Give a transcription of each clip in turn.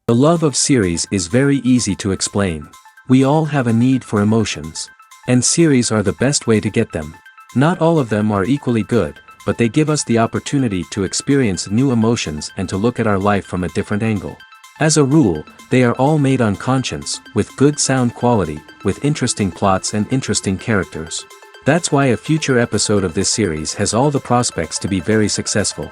The love of series is very easy to explain. We all have a need for emotions. And series are the best way to get them. Not all of them are equally good, but they give us the opportunity to experience new emotions and to look at our life from a different angle. As a rule, they are all made on conscience, with good sound quality, with interesting plots and interesting characters. That's why a future episode of this series has all the prospects to be very successful.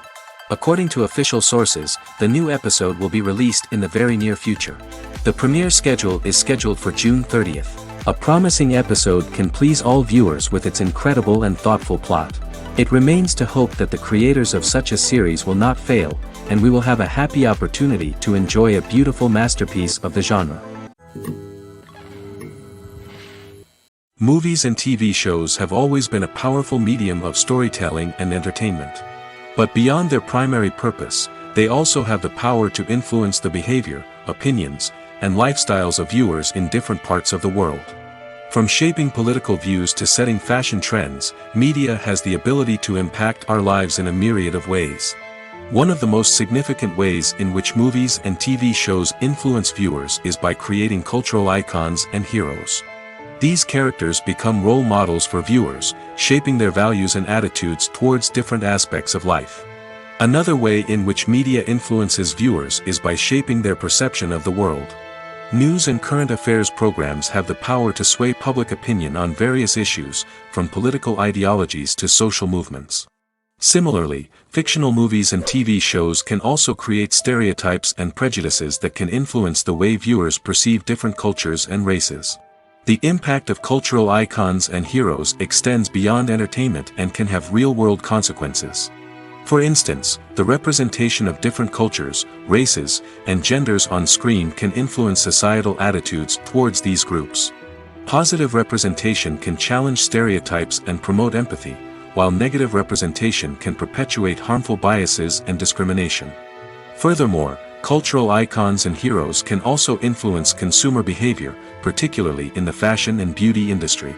According to official sources, the new episode will be released in the very near future. The premiere schedule is scheduled for June 30th. A promising episode can please all viewers with its incredible and thoughtful plot. It remains to hope that the creators of such a series will not fail, and we will have a happy opportunity to enjoy a beautiful masterpiece of the genre. Movies and TV shows have always been a powerful medium of storytelling and entertainment. But beyond their primary purpose, they also have the power to influence the behavior, opinions, and lifestyles of viewers in different parts of the world. From shaping political views to setting fashion trends, media has the ability to impact our lives in a myriad of ways. One of the most significant ways in which movies and TV shows influence viewers is by creating cultural icons and heroes. These characters become role models for viewers, shaping their values and attitudes towards different aspects of life. Another way in which media influences viewers is by shaping their perception of the world. News and current affairs programs have the power to sway public opinion on various issues, from political ideologies to social movements. Similarly, fictional movies and TV shows can also create stereotypes and prejudices that can influence the way viewers perceive different cultures and races. The impact of cultural icons and heroes extends beyond entertainment and can have real-world consequences. For instance, the representation of different cultures, races, and genders on screen can influence societal attitudes towards these groups. Positive representation can challenge stereotypes and promote empathy, while negative representation can perpetuate harmful biases and discrimination. Furthermore, cultural icons and heroes can also influence consumer behavior, particularly in the fashion and beauty industry.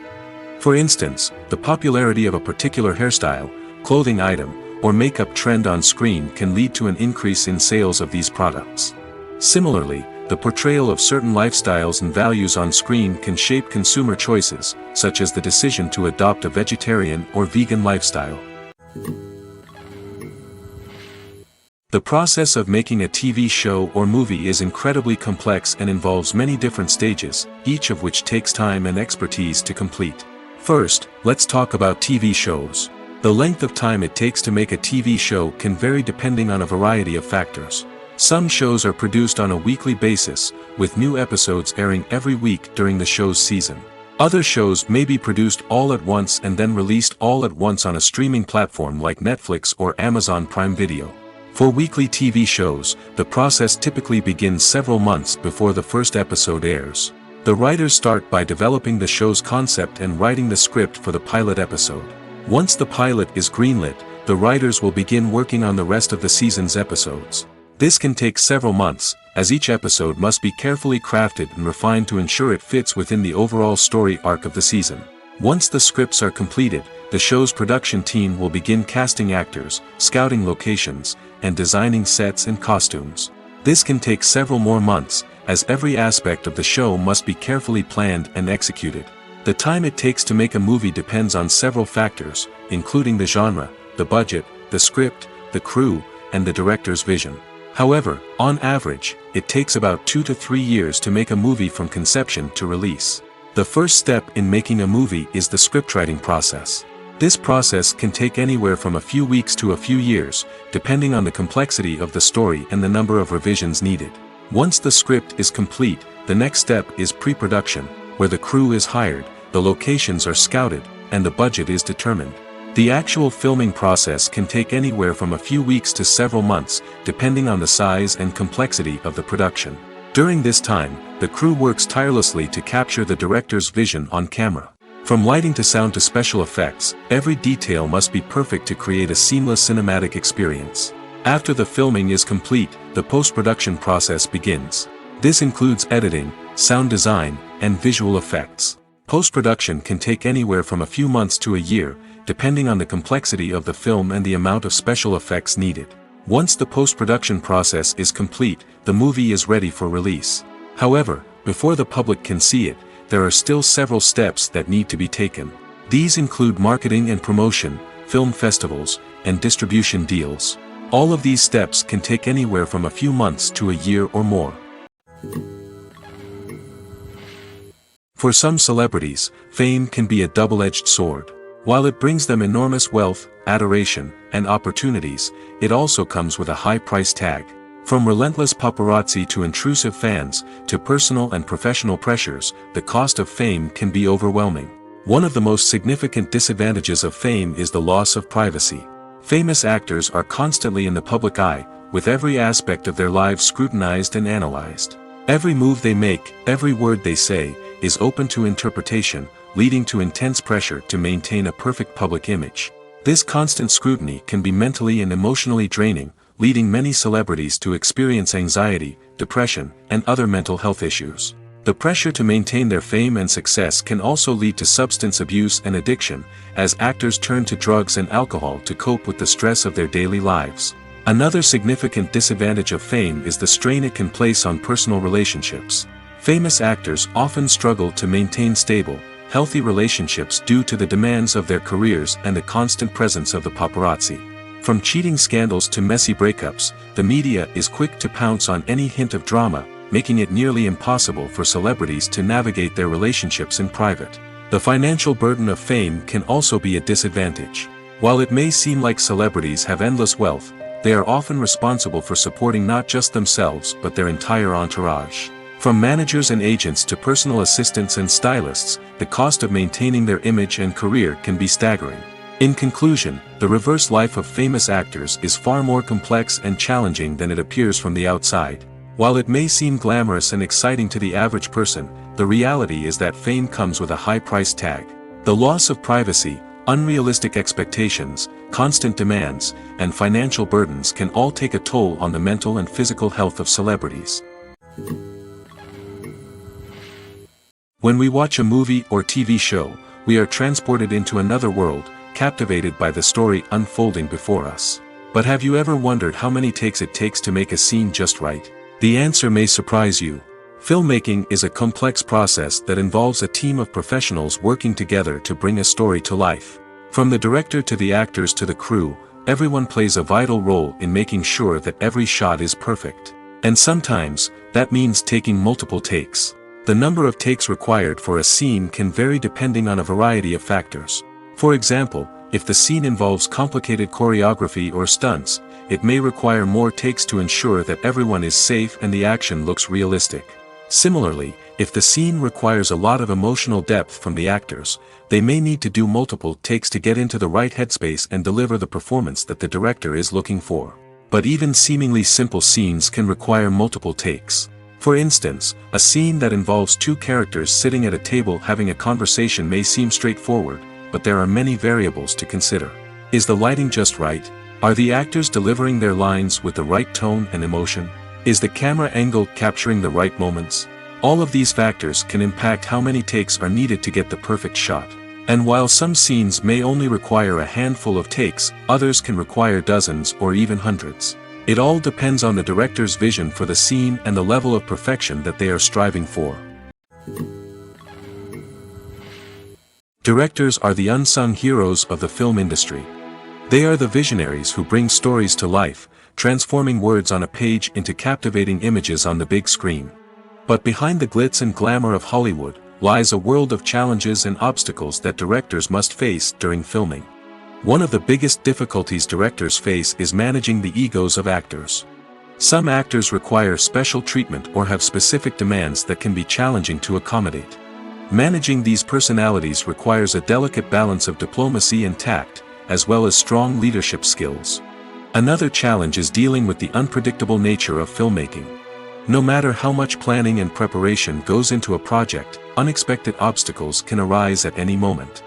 For instance, the popularity of a particular hairstyle, clothing item, or makeup trend on screen can lead to an increase in sales of these products. Similarly, the portrayal of certain lifestyles and values on screen can shape consumer choices, such as the decision to adopt a vegetarian or vegan lifestyle. The process of making a TV show or movie is incredibly complex and involves many different stages, each of which takes time and expertise to complete. First, let's talk about TV shows. The length of time it takes to make a TV show can vary depending on a variety of factors. Some shows are produced on a weekly basis, with new episodes airing every week during the show's season. Other shows may be produced all at once and then released all at once on a streaming platform like Netflix or Amazon Prime Video. For weekly TV shows, the process typically begins several months before the first episode airs. The writers start by developing the show's concept and writing the script for the pilot episode. Once the pilot is greenlit, the writers will begin working on the rest of the season's episodes. This can take several months, as each episode must be carefully crafted and refined to ensure it fits within the overall story arc of the season. Once the scripts are completed, the show's production team will begin casting actors, scouting locations, and designing sets and costumes. This can take several more months, as every aspect of the show must be carefully planned and executed. The time it takes to make a movie depends on several factors, including the genre, the budget, the script, the crew, and the director's vision. However, on average, it takes about 2 to 3 years to make a movie from conception to release. The first step in making a movie is the scriptwriting process. This process can take anywhere from a few weeks to a few years, depending on the complexity of the story and the number of revisions needed. Once the script is complete, the next step is pre-production, where the crew is hired, the locations are scouted, and the budget is determined. The actual filming process can take anywhere from a few weeks to several months, depending on the size and complexity of the production. During this time, the crew works tirelessly to capture the director's vision on camera. From lighting to sound to special effects, every detail must be perfect to create a seamless cinematic experience. After the filming is complete, the post-production process begins. This includes editing, sound design, and visual effects. Post-production can take anywhere from a few months to a year, depending on the complexity of the film and the amount of special effects needed. Once the post-production process is complete, the movie is ready for release. However, before the public can see it, there are still several steps that need to be taken. These include marketing and promotion, film festivals, and distribution deals. All of these steps can take anywhere from a few months to a year or more. For some celebrities, fame can be a double-edged sword. While it brings them enormous wealth, adoration, and opportunities, it also comes with a high price tag. From relentless paparazzi to intrusive fans, to personal and professional pressures, the cost of fame can be overwhelming. One of the most significant disadvantages of fame is the loss of privacy. Famous actors are constantly in the public eye, with every aspect of their lives scrutinized and analyzed. Every move they make, every word they say, is open to interpretation, leading to intense pressure to maintain a perfect public image. This constant scrutiny can be mentally and emotionally draining, leading many celebrities to experience anxiety, depression, and other mental health issues. The pressure to maintain their fame and success can also lead to substance abuse and addiction, as actors turn to drugs and alcohol to cope with the stress of their daily lives. Another significant disadvantage of fame is the strain it can place on personal relationships. Famous actors often struggle to maintain stable, healthy relationships due to the demands of their careers and the constant presence of the paparazzi. From cheating scandals to messy breakups, the media is quick to pounce on any hint of drama, making it nearly impossible for celebrities to navigate their relationships in private. The financial burden of fame can also be a disadvantage. While it may seem like celebrities have endless wealth, they are often responsible for supporting not just themselves but their entire entourage. From managers and agents to personal assistants and stylists, the cost of maintaining their image and career can be staggering. In conclusion, the reverse life of famous actors is far more complex and challenging than it appears from the outside. While it may seem glamorous and exciting to the average person, the reality is that fame comes with a high price tag. The loss of privacy, unrealistic expectations, constant demands, and financial burdens can all take a toll on the mental and physical health of celebrities. When we watch a movie or TV show, we are transported into another world, captivated by the story unfolding before us. But have you ever wondered how many takes it takes to make a scene just right? The answer may surprise you. Filmmaking is a complex process that involves a team of professionals working together to bring a story to life. From the director to the actors to the crew, everyone plays a vital role in making sure that every shot is perfect. And sometimes, that means taking multiple takes. The number of takes required for a scene can vary depending on a variety of factors. For example, if the scene involves complicated choreography or stunts, it may require more takes to ensure that everyone is safe and the action looks realistic. Similarly, if the scene requires a lot of emotional depth from the actors, they may need to do multiple takes to get into the right headspace and deliver the performance that the director is looking for. But even seemingly simple scenes can require multiple takes. For instance, a scene that involves two characters sitting at a table having a conversation may seem straightforward, but there are many variables to consider. Is the lighting just right? Are the actors delivering their lines with the right tone and emotion? Is the camera angle capturing the right moments? All of these factors can impact how many takes are needed to get the perfect shot. And while some scenes may only require a handful of takes, others can require dozens or even hundreds. It all depends on the director's vision for the scene and the level of perfection that they are striving for. Directors are the unsung heroes of the film industry. They are the visionaries who bring stories to life, transforming words on a page into captivating images on the big screen. But behind the glitz and glamour of Hollywood lies a world of challenges and obstacles that directors must face during filming. One of the biggest difficulties directors face is managing the egos of actors. Some actors require special treatment or have specific demands that can be challenging to accommodate. Managing these personalities requires a delicate balance of diplomacy and tact, as well as strong leadership skills. Another challenge is dealing with the unpredictable nature of filmmaking. No matter how much planning and preparation goes into a project, unexpected obstacles can arise at any moment.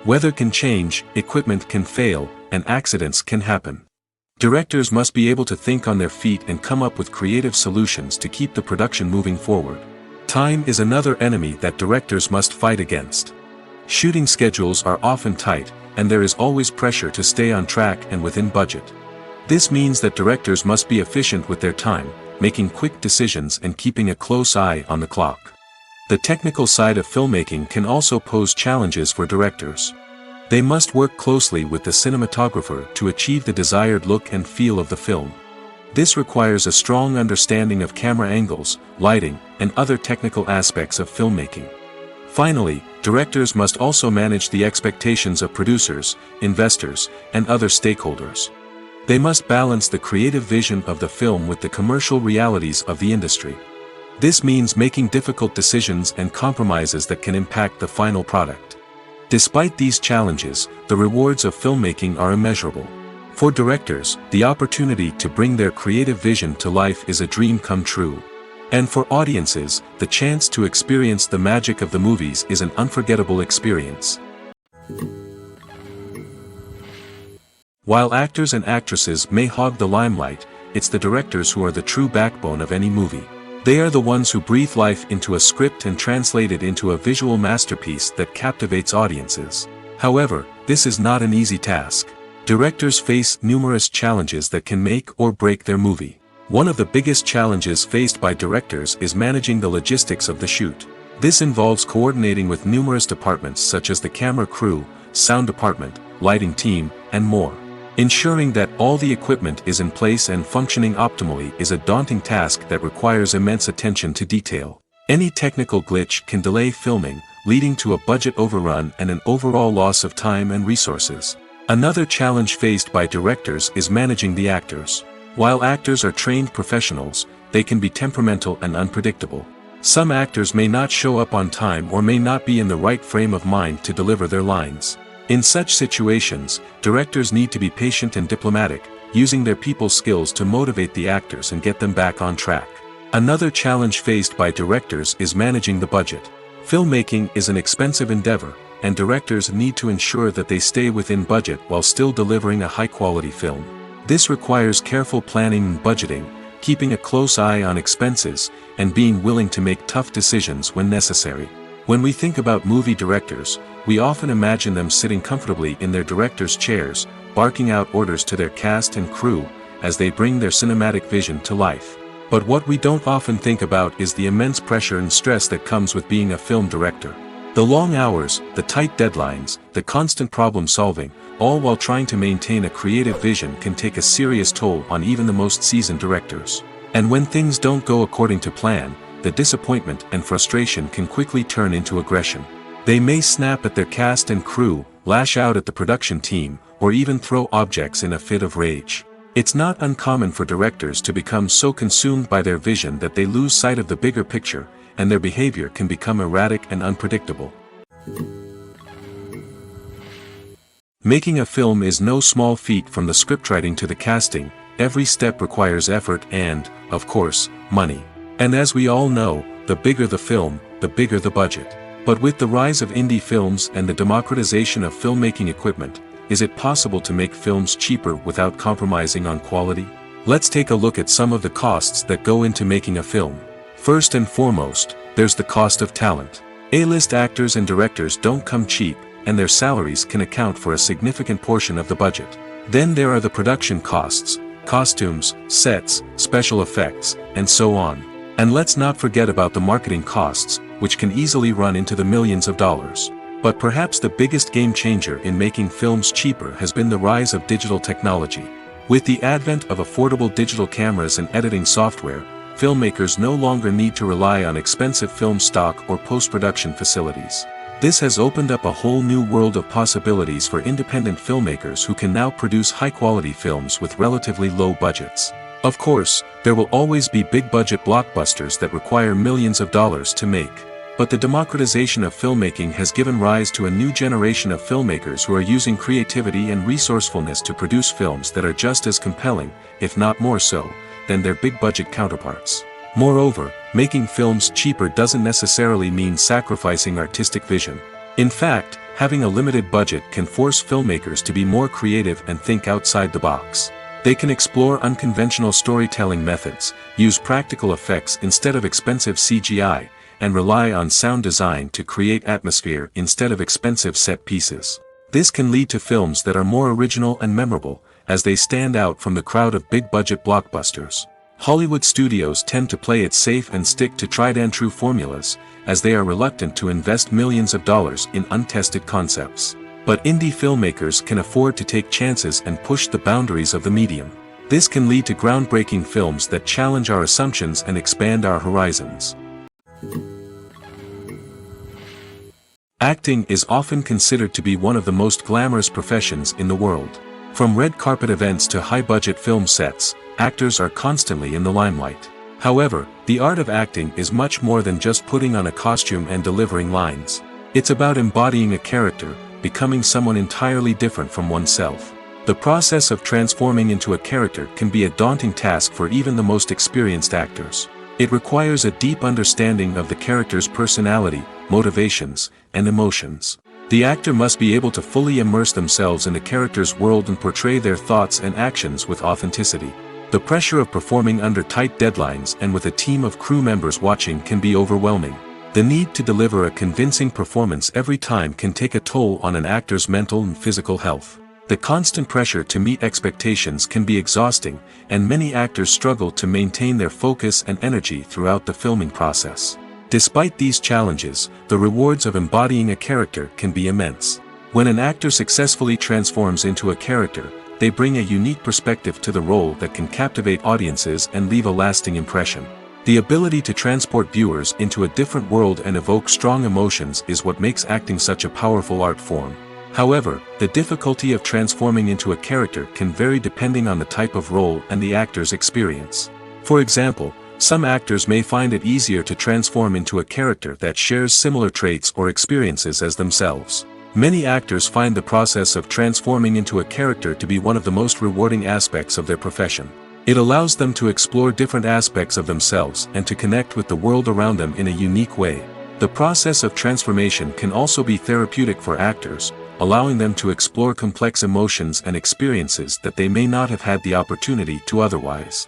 Weather can change, equipment can fail, and accidents can happen. Directors must be able to think on their feet and come up with creative solutions to keep the production moving forward. Time is another enemy that directors must fight against. Shooting schedules are often tight, and there is always pressure to stay on track and within budget. This means that directors must be efficient with their time, making quick decisions and keeping a close eye on the clock. The technical side of filmmaking can also pose challenges for directors. They must work closely with the cinematographer to achieve the desired look and feel of the film. This requires a strong understanding of camera angles, lighting, and other technical aspects of filmmaking. Finally, directors must also manage the expectations of producers, investors, and other stakeholders. They must balance the creative vision of the film with the commercial realities of the industry. This means making difficult decisions and compromises that can impact the final product. Despite these challenges, the rewards of filmmaking are immeasurable. For directors, the opportunity to bring their creative vision to life is a dream come true. And for audiences, the chance to experience the magic of the movies is an unforgettable experience. While actors and actresses may hog the limelight, it's the directors who are the true backbone of any movie. They are the ones who breathe life into a script and translate it into a visual masterpiece that captivates audiences. However, this is not an easy task. Directors face numerous challenges that can make or break their movie. One of the biggest challenges faced by directors is managing the logistics of the shoot. This involves coordinating with numerous departments such as the camera crew, sound department, lighting team, and more. Ensuring that all the equipment is in place and functioning optimally is a daunting task that requires immense attention to detail. Any technical glitch can delay filming, leading to a budget overrun and an overall loss of time and resources. Another challenge faced by directors is managing the actors. While actors are trained professionals, they can be temperamental and unpredictable. Some actors may not show up on time or may not be in the right frame of mind to deliver their lines. In such situations, directors need to be patient and diplomatic, using their people skills to motivate the actors and get them back on track. Another challenge faced by directors is managing the budget. Filmmaking is an expensive endeavor, and directors need to ensure that they stay within budget while still delivering a high-quality film. This requires careful planning and budgeting, keeping a close eye on expenses, and being willing to make tough decisions when necessary. When we think about movie directors, we often imagine them sitting comfortably in their director's chairs, barking out orders to their cast and crew, as they bring their cinematic vision to life. But what we don't often think about is the immense pressure and stress that comes with being a film director. The long hours, the tight deadlines, the constant problem solving, all while trying to maintain a creative vision can take a serious toll on even the most seasoned directors. And when things don't go according to plan, the disappointment and frustration can quickly turn into aggression. They may snap at their cast and crew, lash out at the production team, or even throw objects in a fit of rage. It's not uncommon for directors to become so consumed by their vision that they lose sight of the bigger picture, and their behavior can become erratic and unpredictable. Making a film is no small feat. From the scriptwriting to the casting, every step requires effort and, of course, money. And as we all know, the bigger the film, the bigger the budget. But with the rise of indie films and the democratization of filmmaking equipment, is it possible to make films cheaper without compromising on quality? Let's take a look at some of the costs that go into making a film. First and foremost, there's the cost of talent. A-list actors and directors don't come cheap, and their salaries can account for a significant portion of the budget. Then there are the production costs, costumes, sets, special effects, and so on. And let's not forget about the marketing costs, which can easily run into the millions of dollars. But perhaps the biggest game changer in making films cheaper has been the rise of digital technology. With the advent of affordable digital cameras and editing software, filmmakers no longer need to rely on expensive film stock or post-production facilities. This has opened up a whole new world of possibilities for independent filmmakers who can now produce high-quality films with relatively low budgets. Of course, there will always be big-budget blockbusters that require millions of dollars to make. But the democratization of filmmaking has given rise to a new generation of filmmakers who are using creativity and resourcefulness to produce films that are just as compelling, if not more so, than their big-budget counterparts. Moreover, making films cheaper doesn't necessarily mean sacrificing artistic vision. In fact, having a limited budget can force filmmakers to be more creative and think outside the box. They can explore unconventional storytelling methods, use practical effects instead of expensive CGI, and rely on sound design to create atmosphere instead of expensive set pieces. This can lead to films that are more original and memorable, as they stand out from the crowd of big-budget blockbusters. Hollywood studios tend to play it safe and stick to tried-and-true formulas, as they are reluctant to invest millions of dollars in untested concepts. But indie filmmakers can afford to take chances and push the boundaries of the medium. This can lead to groundbreaking films that challenge our assumptions and expand our horizons. Acting is often considered to be one of the most glamorous professions in the world. From red carpet events to high-budget film sets, actors are constantly in the limelight. However, the art of acting is much more than just putting on a costume and delivering lines. It's about embodying a character, becoming someone entirely different from oneself. The process of transforming into a character can be a daunting task for even the most experienced actors. It requires a deep understanding of the character's personality, motivations, and emotions. The actor must be able to fully immerse themselves in the character's world and portray their thoughts and actions with authenticity. The pressure of performing under tight deadlines and with a team of crew members watching can be overwhelming. The need to deliver a convincing performance every time can take a toll on an actor's mental and physical health. The constant pressure to meet expectations can be exhausting, and many actors struggle to maintain their focus and energy throughout the filming process. Despite these challenges, the rewards of embodying a character can be immense. When an actor successfully transforms into a character, they bring a unique perspective to the role that can captivate audiences and leave a lasting impression. The ability to transport viewers into a different world and evoke strong emotions is what makes acting such a powerful art form. However, the difficulty of transforming into a character can vary depending on the type of role and the actor's experience. For example, some actors may find it easier to transform into a character that shares similar traits or experiences as themselves. Many actors find the process of transforming into a character to be one of the most rewarding aspects of their profession. It allows them to explore different aspects of themselves and to connect with the world around them in a unique way. The process of transformation can also be therapeutic for actors, allowing them to explore complex emotions and experiences that they may not have had the opportunity to otherwise.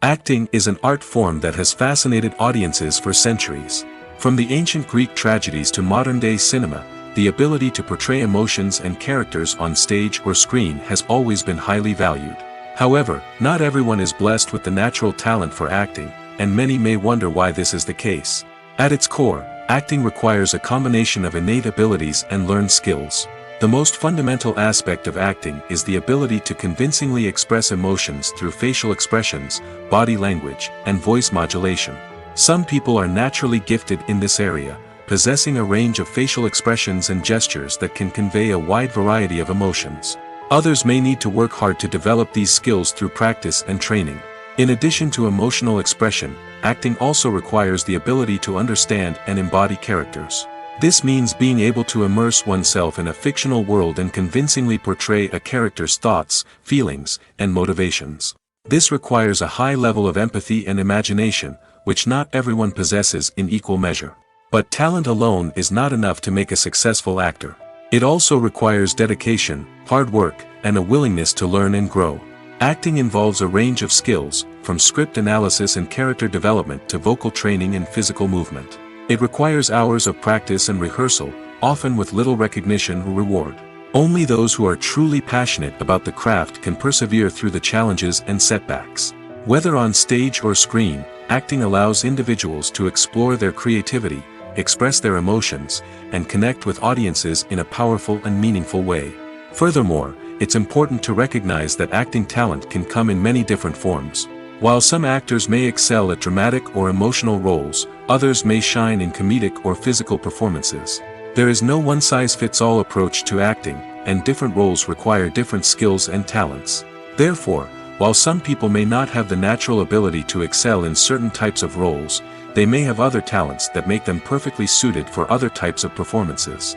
Acting is an art form that has fascinated audiences for centuries. From the ancient Greek tragedies to modern-day cinema, the ability to portray emotions and characters on stage or screen has always been highly valued. However, not everyone is blessed with the natural talent for acting, and many may wonder why this is the case. At its core, acting requires a combination of innate abilities and learned skills. The most fundamental aspect of acting is the ability to convincingly express emotions through facial expressions, body language, and voice modulation. Some people are naturally gifted in this area, possessing a range of facial expressions and gestures that can convey a wide variety of emotions. Others may need to work hard to develop these skills through practice and training. In addition to emotional expression, acting also requires the ability to understand and embody characters. This means being able to immerse oneself in a fictional world and convincingly portray a character's thoughts, feelings, and motivations. This requires a high level of empathy and imagination, which not everyone possesses in equal measure. But talent alone is not enough to make a successful actor. It also requires dedication, hard work, and a willingness to learn and grow. Acting involves a range of skills, from script analysis and character development to vocal training and physical movement. It requires hours of practice and rehearsal, often with little recognition or reward. Only those who are truly passionate about the craft can persevere through the challenges and setbacks. Whether on stage or screen, acting allows individuals to explore their creativity, express their emotions, and connect with audiences in a powerful and meaningful way. Furthermore, it's important to recognize that acting talent can come in many different forms. While some actors may excel at dramatic or emotional roles, others may shine in comedic or physical performances. There is no one-size-fits-all approach to acting, and different roles require different skills and talents. Therefore, while some people may not have the natural ability to excel in certain types of roles, they may have other talents that make them perfectly suited for other types of performances.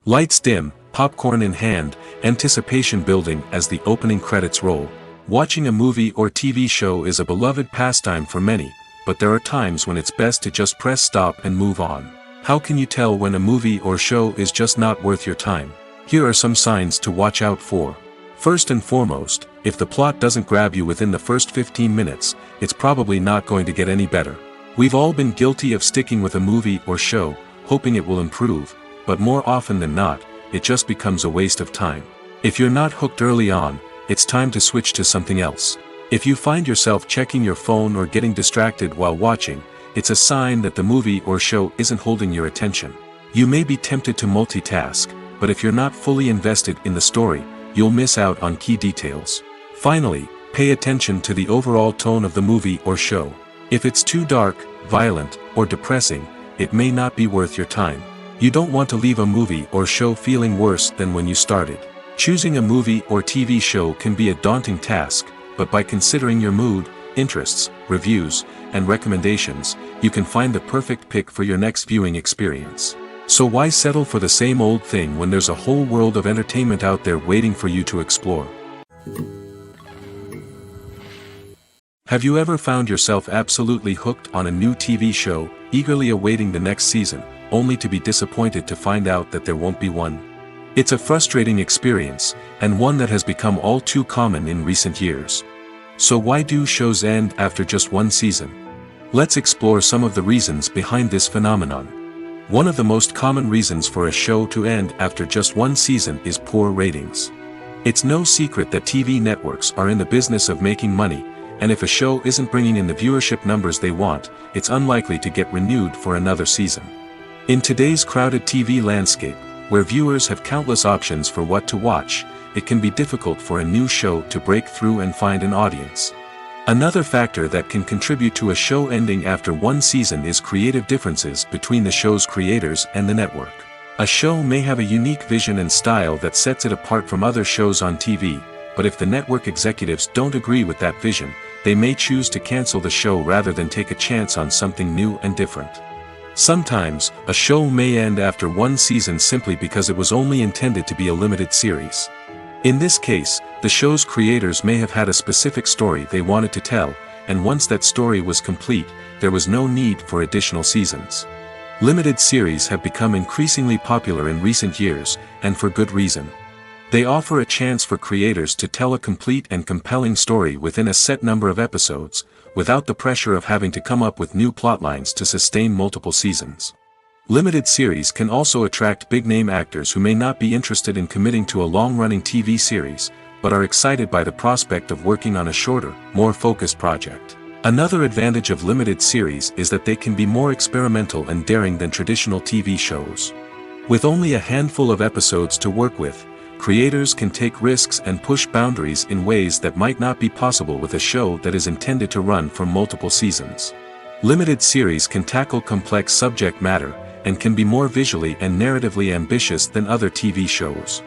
Lights dim, popcorn in hand, anticipation building as the opening credits roll. Watching a movie or TV show is a beloved pastime for many, but there are times when it's best to just press stop and move on. How can you tell when a movie or show is just not worth your time? Here are some signs to watch out for. First and foremost, if the plot doesn't grab you within the first 15 minutes, it's probably not going to get any better. We've all been guilty of sticking with a movie or show, hoping it will improve, but more often than not, it just becomes a waste of time. If you're not hooked early on, it's time to switch to something else. If you find yourself checking your phone or getting distracted while watching, it's a sign that the movie or show isn't holding your attention. You may be tempted to multitask, but if you're not fully invested in the story, you'll miss out on key details. Finally, pay attention to the overall tone of the movie or show. If it's too dark, violent, or depressing, it may not be worth your time. You don't want to leave a movie or show feeling worse than when you started. Choosing a movie or TV show can be a daunting task, but by considering your mood, interests, reviews, and recommendations, you can find the perfect pick for your next viewing experience. So why settle for the same old thing when there's a whole world of entertainment out there waiting for you to explore? Have you ever found yourself absolutely hooked on a new TV show, eagerly awaiting the next season, only to be disappointed to find out that there won't be one? It's a frustrating experience, and one that has become all too common in recent years. So why do shows end after just one season? Let's explore some of the reasons behind this phenomenon. One of the most common reasons for a show to end after just one season is poor ratings. It's no secret that TV networks are in the business of making money, and if a show isn't bringing in the viewership numbers they want, it's unlikely to get renewed for another season. In today's crowded TV landscape, where viewers have countless options for what to watch, it can be difficult for a new show to break through and find an audience. Another factor that can contribute to a show ending after one season is creative differences between the show's creators and the network. A show may have a unique vision and style that sets it apart from other shows on TV, but if the network executives don't agree with that vision, they may choose to cancel the show rather than take a chance on something new and different. Sometimes, a show may end after one season simply because it was only intended to be a limited series. In this case, the show's creators may have had a specific story they wanted to tell, and once that story was complete, there was no need for additional seasons. Limited series have become increasingly popular in recent years, and for good reason. They offer a chance for creators to tell a complete and compelling story within a set number of episodes, without the pressure of having to come up with new plotlines to sustain multiple seasons. Limited series can also attract big-name actors who may not be interested in committing to a long-running TV series, but are excited by the prospect of working on a shorter, more focused project. Another advantage of limited series is that they can be more experimental and daring than traditional TV shows. With only a handful of episodes to work with, creators can take risks and push boundaries in ways that might not be possible with a show that is intended to run for multiple seasons. Limited series can tackle complex subject matter, and can be more visually and narratively ambitious than other TV shows.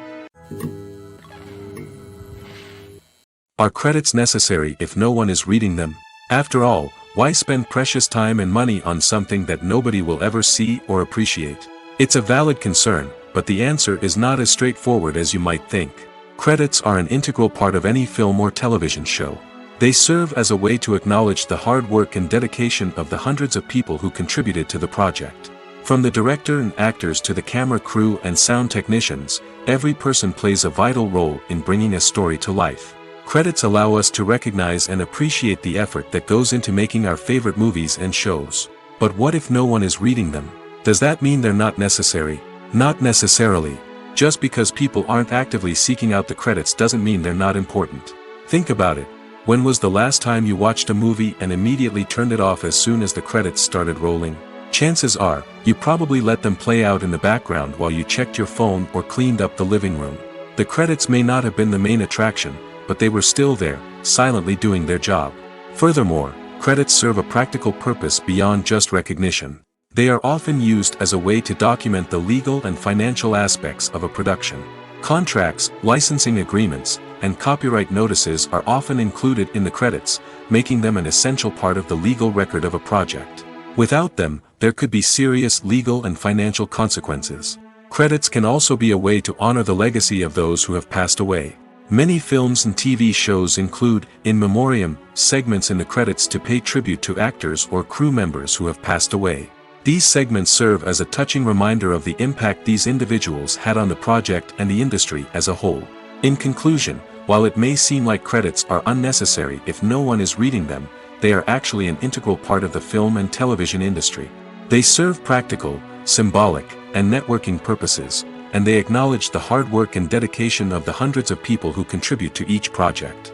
Are credits necessary if no one is reading them? After all, why spend precious time and money on something that nobody will ever see or appreciate? It's a valid concern, but the answer is not as straightforward as you might think. Credits are an integral part of any film or television show. They serve as a way to acknowledge the hard work and dedication of the hundreds of people who contributed to the project. From the director and actors to the camera crew and sound technicians, every person plays a vital role in bringing a story to life. Credits allow us to recognize and appreciate the effort that goes into making our favorite movies and shows. But what if no one is reading them? Does that mean they're not necessary? Not necessarily. Just because people aren't actively seeking out the credits doesn't mean they're not important. Think about it. When was the last time you watched a movie and immediately turned it off as soon as the credits started rolling? Chances are, you probably let them play out in the background while you checked your phone or cleaned up the living room. The credits may not have been the main attraction, but they were still there, silently doing their job. Furthermore, credits serve a practical purpose beyond just recognition. They are often used as a way to document the legal and financial aspects of a production. Contracts, licensing agreements, and copyright notices are often included in the credits, making them an essential part of the legal record of a project. Without them, there could be serious legal and financial consequences. Credits can also be a way to honor the legacy of those who have passed away. Many films and TV shows include, in memoriam, segments in the credits to pay tribute to actors or crew members who have passed away. These segments serve as a touching reminder of the impact these individuals had on the project and the industry as a whole. In conclusion, while it may seem like credits are unnecessary if no one is reading them, they are actually an integral part of the film and television industry. They serve practical, symbolic, and networking purposes, and they acknowledge the hard work and dedication of the hundreds of people who contribute to each project.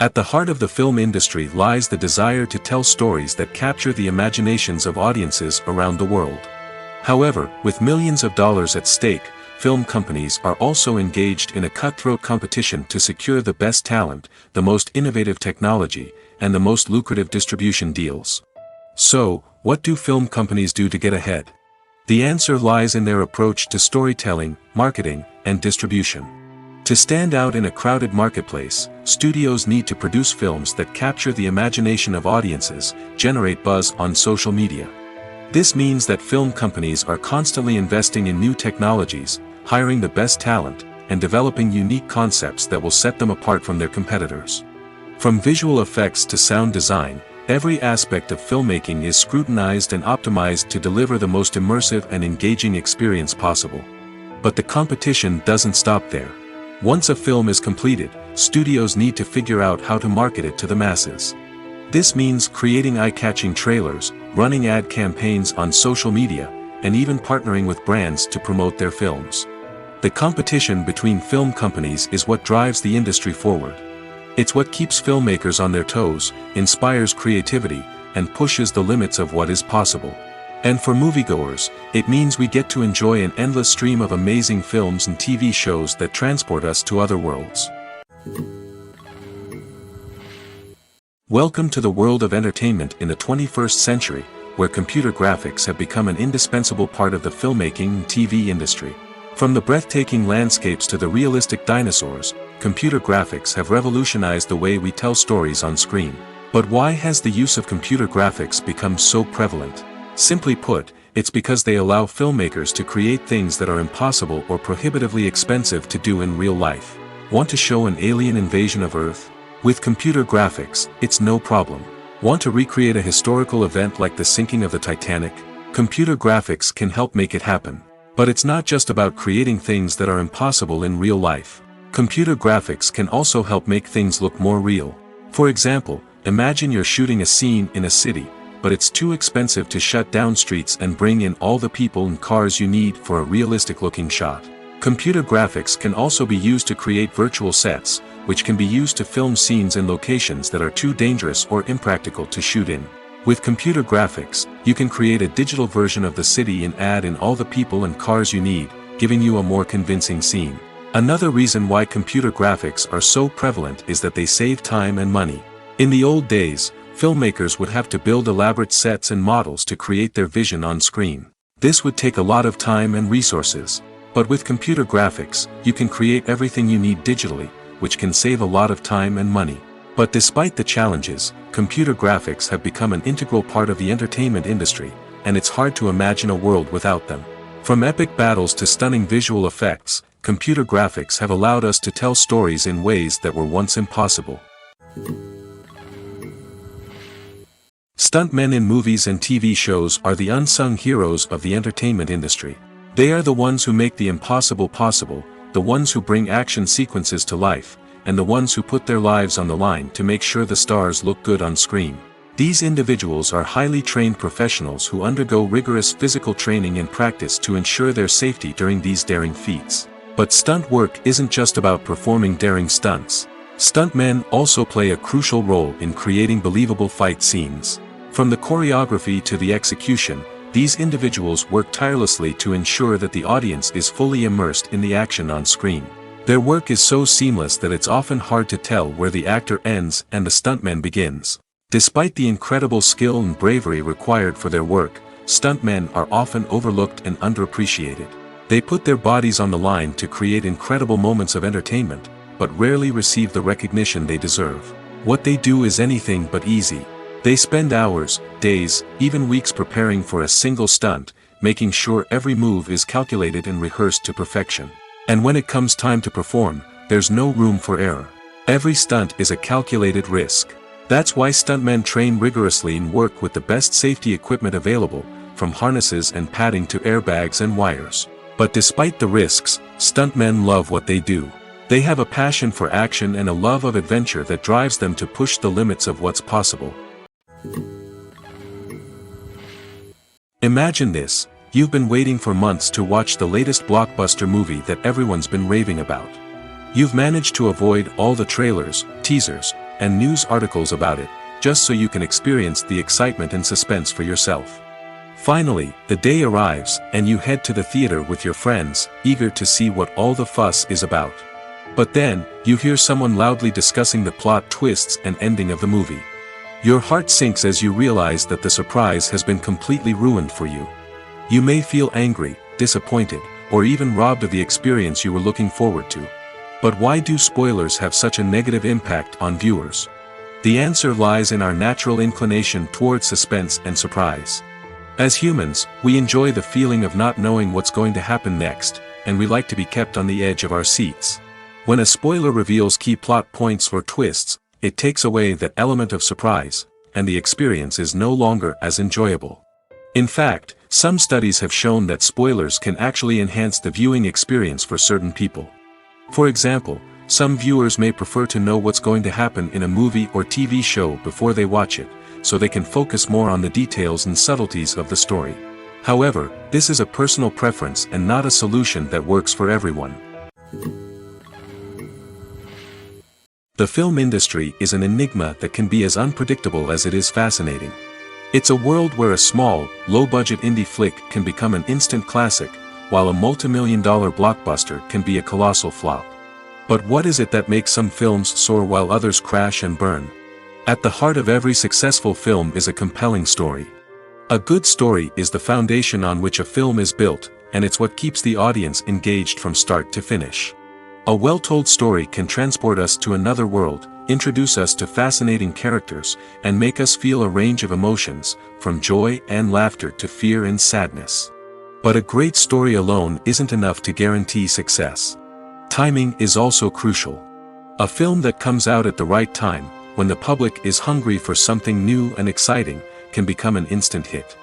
At the heart of the film industry lies the desire to tell stories that capture the imaginations of audiences around the world. However, with millions of dollars at stake, film companies are also engaged in a cutthroat competition to secure the best talent, the most innovative technology, and the most lucrative distribution deals. So, what do film companies do to get ahead? The answer lies in their approach to storytelling, marketing, and distribution. To stand out in a crowded marketplace, studios need to produce films that capture the imagination of audiences, generate buzz on social media. This means that film companies are constantly investing in new technologies, hiring the best talent, and developing unique concepts that will set them apart from their competitors. From visual effects to sound design, every aspect of filmmaking is scrutinized and optimized to deliver the most immersive and engaging experience possible. But the competition doesn't stop there. Once a film is completed, studios need to figure out how to market it to the masses. This means creating eye-catching trailers, running ad campaigns on social media, and even partnering with brands to promote their films. The competition between film companies is what drives the industry forward. It's what keeps filmmakers on their toes, inspires creativity, and pushes the limits of what is possible. And for moviegoers, it means we get to enjoy an endless stream of amazing films and TV shows that transport us to other worlds. Welcome to the world of entertainment in the 21st century, where computer graphics have become an indispensable part of the filmmaking and TV industry. From the breathtaking landscapes to the realistic dinosaurs, computer graphics have revolutionized the way we tell stories on screen. But why has the use of computer graphics become so prevalent? Simply put, it's because they allow filmmakers to create things that are impossible or prohibitively expensive to do in real life. Want to show an alien invasion of Earth? With computer graphics, it's no problem. Want to recreate a historical event like the sinking of the Titanic? Computer graphics can help make it happen. But it's not just about creating things that are impossible in real life. Computer graphics can also help make things look more real. For example, imagine you're shooting a scene in a city, but it's too expensive to shut down streets and bring in all the people and cars you need for a realistic-looking shot. Computer graphics can also be used to create virtual sets, which can be used to film scenes in locations that are too dangerous or impractical to shoot in. With computer graphics, you can create a digital version of the city and add in all the people and cars you need, giving you a more convincing scene. Another reason why computer graphics are so prevalent is that they save time and money. In the old days, filmmakers would have to build elaborate sets and models to create their vision on screen. This would take a lot of time and resources. But with computer graphics, you can create everything you need digitally, which can save a lot of time and money. But despite the challenges, computer graphics have become an integral part of the entertainment industry, and it's hard to imagine a world without them. From epic battles to stunning visual effects, computer graphics have allowed us to tell stories in ways that were once impossible. Stuntmen in movies and TV shows are the unsung heroes of the entertainment industry. They are the ones who make the impossible possible, the ones who bring action sequences to life, and the ones who put their lives on the line to make sure the stars look good on screen. These individuals are highly trained professionals who undergo rigorous physical training and practice to ensure their safety during these daring feats. But stunt work isn't just about performing daring stunts. Stuntmen also play a crucial role in creating believable fight scenes. From the choreography to the execution, these individuals work tirelessly to ensure that the audience is fully immersed in the action on screen. Their work is so seamless that it's often hard to tell where the actor ends and the stuntman begins. Despite the incredible skill and bravery required for their work, stuntmen are often overlooked and underappreciated. They put their bodies on the line to create incredible moments of entertainment, but rarely receive the recognition they deserve. What they do is anything but easy. They spend hours, days, even weeks preparing for a single stunt, making sure every move is calculated and rehearsed to perfection. And when it comes time to perform, there's no room for error. Every stunt is a calculated risk. That's why stuntmen train rigorously and work with the best safety equipment available, from harnesses and padding to airbags and wires. But despite the risks, stuntmen love what they do. They have a passion for action and a love of adventure that drives them to push the limits of what's possible. Imagine this. You've been waiting for months to watch the latest blockbuster movie that everyone's been raving about. You've managed to avoid all the trailers, teasers, and news articles about it, just so you can experience the excitement and suspense for yourself. Finally, the day arrives, and you head to the theater with your friends, eager to see what all the fuss is about. But then, you hear someone loudly discussing the plot twists and ending of the movie. Your heart sinks as you realize that the surprise has been completely ruined for you. You may feel angry, disappointed, or even robbed of the experience you were looking forward to. But why do spoilers have such a negative impact on viewers? The answer lies in our natural inclination toward suspense and surprise. As humans, we enjoy the feeling of not knowing what's going to happen next, and we like to be kept on the edge of our seats. When a spoiler reveals key plot points or twists, it takes away that element of surprise, and the experience is no longer as enjoyable. In fact, some studies have shown that spoilers can actually enhance the viewing experience for certain people. For example, some viewers may prefer to know what's going to happen in a movie or TV show before they watch it, so they can focus more on the details and subtleties of the story. However, this is a personal preference and not a solution that works for everyone. The film industry is an enigma that can be as unpredictable as it is fascinating. It's a world where a small, low-budget indie flick can become an instant classic, while a multi-million-dollar blockbuster can be a colossal flop. But what is it that makes some films soar while others crash and burn? At the heart of every successful film is a compelling story. A good story is the foundation on which a film is built, and it's what keeps the audience engaged from start to finish. A well-told story can transport us to another world, introduce us to fascinating characters, and make us feel a range of emotions, from joy and laughter to fear and sadness. But a great story alone isn't enough to guarantee success. Timing is also crucial. A film that comes out at the right time, when the public is hungry for something new and exciting, can become an instant hit.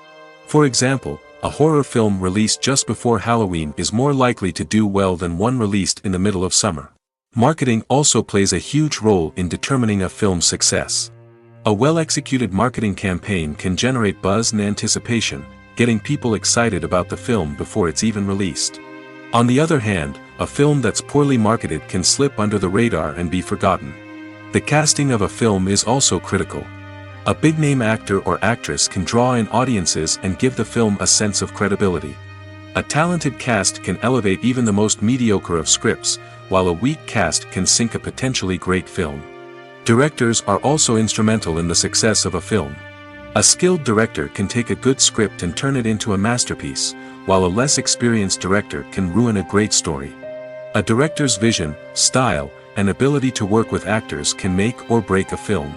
For example, a horror film released just before Halloween is more likely to do well than one released in the middle of summer. Marketing also plays a huge role in determining a film's success. A well-executed marketing campaign can generate buzz and anticipation, getting people excited about the film before it's even released. On the other hand, a film that's poorly marketed can slip under the radar and be forgotten. The casting of a film is also critical. A big-name actor or actress can draw in audiences and give the film a sense of credibility. A talented cast can elevate even the most mediocre of scripts, while a weak cast can sink a potentially great film. Directors are also instrumental in the success of a film. A skilled director can take a good script and turn it into a masterpiece, while a less experienced director can ruin a great story. A director's vision, style, and ability to work with actors can make or break a film.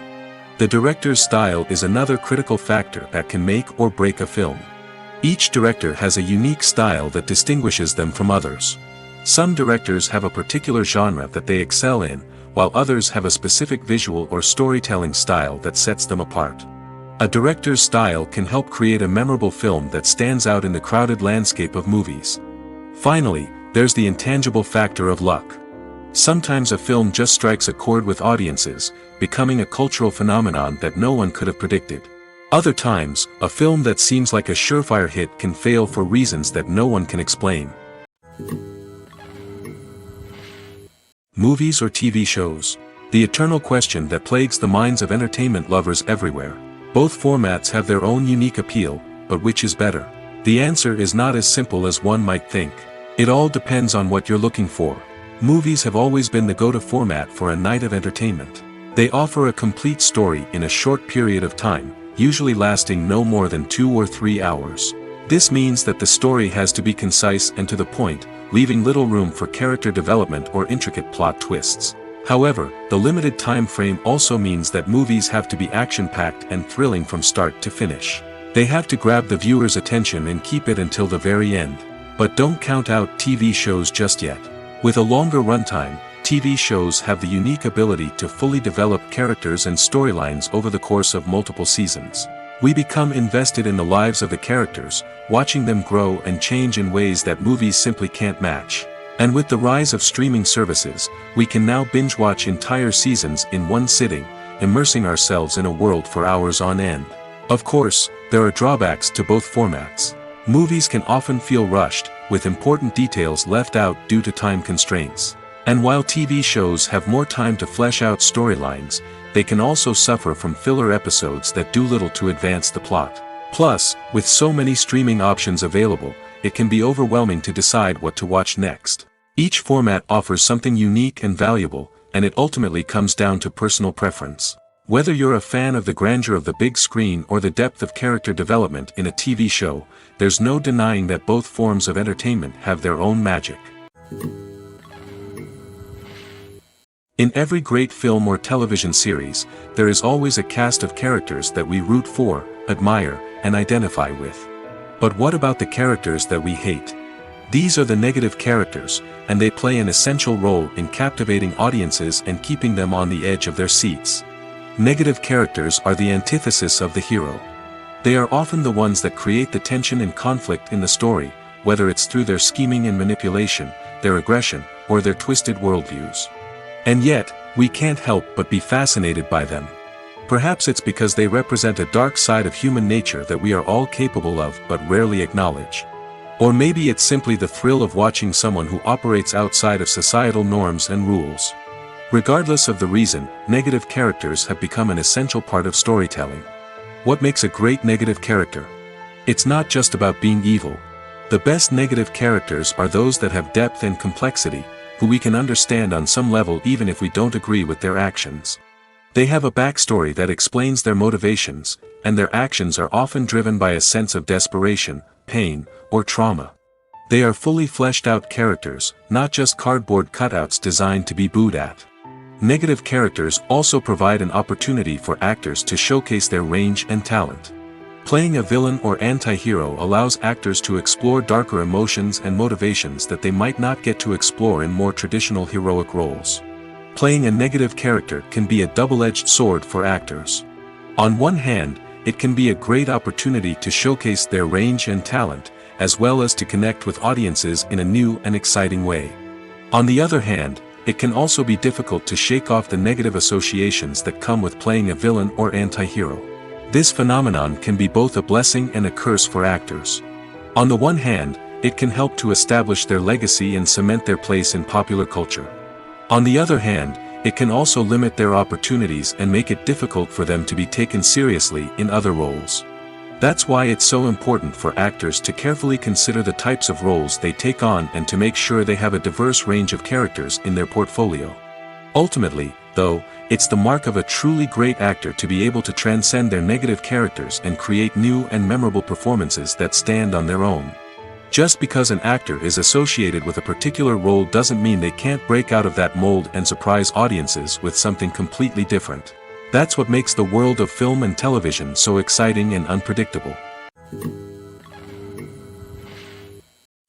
The director's style is another critical factor that can make or break a film. Each director has a unique style that distinguishes them from others. Some directors have a particular genre that they excel in, while others have a specific visual or storytelling style that sets them apart. A director's style can help create a memorable film that stands out in the crowded landscape of movies. Finally, there's the intangible factor of luck. Sometimes a film just strikes a chord with audiences, becoming a cultural phenomenon that no one could have predicted. Other times, a film that seems like a surefire hit can fail for reasons that no one can explain. Movies or TV shows. the eternal question that plagues the minds of entertainment lovers everywhere. Both formats have their own unique appeal, but which is better? The answer is not as simple as one might think. It all depends on what you're looking for. Movies have always been the go-to format for a night of entertainment. They offer a complete story in a short period of time, usually lasting no more than 2 or 3 hours. This means that the story has to be concise and to the point, leaving little room for character development or intricate plot twists. However, the limited time frame also means that movies have to be action-packed and thrilling from start to finish. They have to grab the viewer's attention and keep it until the very end. But don't count out TV shows just yet. With a longer runtime, TV shows have the unique ability to fully develop characters and storylines over the course of multiple seasons. We become invested in the lives of the characters, watching them grow and change in ways that movies simply can't match. And with the rise of streaming services, we can now binge-watch entire seasons in one sitting, immersing ourselves in a world for hours on end. Of course, there are drawbacks to both formats. Movies can often feel rushed, with important details left out due to time constraints. And while TV shows have more time to flesh out storylines, they can also suffer from filler episodes that do little to advance the plot. Plus, with so many streaming options available, it can be overwhelming to decide what to watch next. Each format offers something unique and valuable, and it ultimately comes down to personal preference. Whether you're a fan of the grandeur of the big screen or the depth of character development in a TV show, there's no denying that both forms of entertainment have their own magic. In every great film or television series, there is always a cast of characters that we root for, admire, and identify with. But what about the characters that we hate? These are the negative characters, and they play an essential role in captivating audiences and keeping them on the edge of their seats. Negative characters are the antithesis of the hero. They are often the ones that create the tension and conflict in the story, whether it's through their scheming and manipulation, their aggression, or their twisted worldviews. And yet, we can't help but be fascinated by them. Perhaps it's because they represent a dark side of human nature that we are all capable of but rarely acknowledge. Or maybe it's simply the thrill of watching someone who operates outside of societal norms and rules. Regardless of the reason, negative characters have become an essential part of storytelling. What makes a great negative character? It's not just about being evil. The best negative characters are those that have depth and complexity, who we can understand on some level even if we don't agree with their actions. They have a backstory that explains their motivations, and their actions are often driven by a sense of desperation, pain, or trauma. They are fully fleshed out characters, not just cardboard cutouts designed to be booed at. Negative characters also provide an opportunity for actors to showcase their range and talent. Playing a villain or anti-hero allows actors to explore darker emotions and motivations that they might not get to explore in more traditional heroic roles. Playing a negative character can be a double-edged sword for actors. On one hand, it can be a great opportunity to showcase their range and talent, as well as to connect with audiences in a new and exciting way. On the other hand, it can also be difficult to shake off the negative associations that come with playing a villain or anti-hero. This phenomenon can be both a blessing and a curse for actors. On the one hand, it can help to establish their legacy and cement their place in popular culture. On the other hand, it can also limit their opportunities and make it difficult for them to be taken seriously in other roles. That's why it's so important for actors to carefully consider the types of roles they take on and to make sure they have a diverse range of characters in their portfolio. Ultimately, though, it's the mark of a truly great actor to be able to transcend their negative characters and create new and memorable performances that stand on their own. Just because an actor is associated with a particular role doesn't mean they can't break out of that mold and surprise audiences with something completely different. That's what makes the world of film and television so exciting and unpredictable.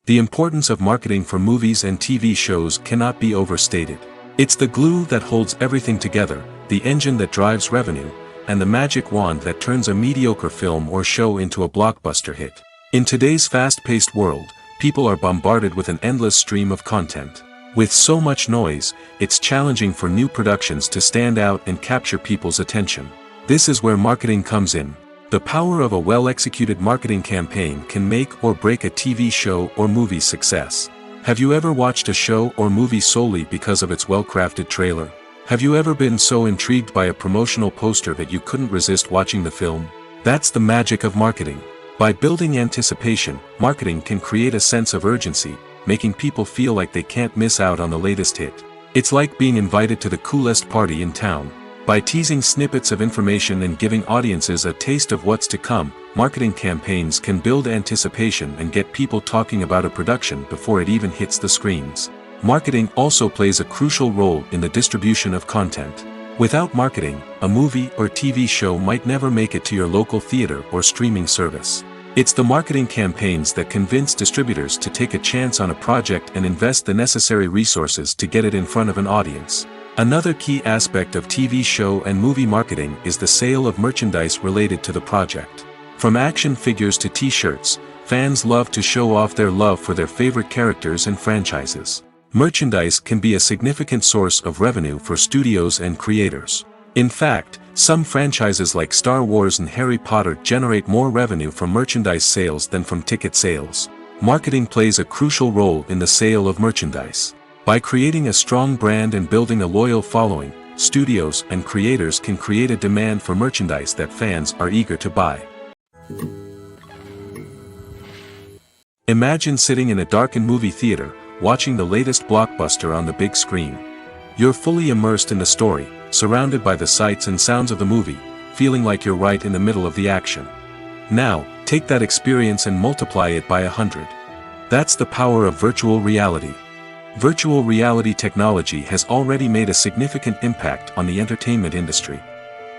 The importance of marketing for movies and TV shows cannot be overstated. It's the glue that holds everything together, the engine that drives revenue, and the magic wand that turns a mediocre film or show into a blockbuster hit. In today's fast-paced world, people are bombarded with an endless stream of content. With so much noise, it's challenging for new productions to stand out and capture people's attention. This is where marketing comes in. The power of a well-executed marketing campaign can make or break a TV show or movie's success. Have you ever watched a show or movie solely because of its well-crafted trailer? Have you ever been so intrigued by a promotional poster that you couldn't resist watching the film? That's the magic of marketing. By building anticipation, marketing can create a sense of urgency, making people feel like they can't miss out on the latest hit. It's like being invited to the coolest party in town. By teasing snippets of information and giving audiences a taste of what's to come, marketing campaigns can build anticipation and get people talking about a production before it even hits the screens. Marketing also plays a crucial role in the distribution of content. Without marketing, a movie or TV show might never make it to your local theater or streaming service. It's the marketing campaigns that convince distributors to take a chance on a project and invest the necessary resources to get it in front of an audience. Another key aspect of TV show and movie marketing is the sale of merchandise related to the project. From action figures to t-shirts, fans love to show off their love for their favorite characters and franchises. Merchandise can be a significant source of revenue for studios and creators. In fact, some franchises like Star Wars and Harry Potter generate more revenue from merchandise sales than from ticket sales. Marketing plays a crucial role in the sale of merchandise. By creating a strong brand and building a loyal following, studios and creators can create a demand for merchandise that fans are eager to buy. Imagine sitting in a darkened movie theater, watching the latest blockbuster on the big screen. You're fully immersed in the story, surrounded by the sights and sounds of the movie, feeling like you're right in the middle of the action. Now, take that experience and multiply it by 100. That's the power of virtual reality. Virtual reality technology has already made a significant impact on the entertainment industry.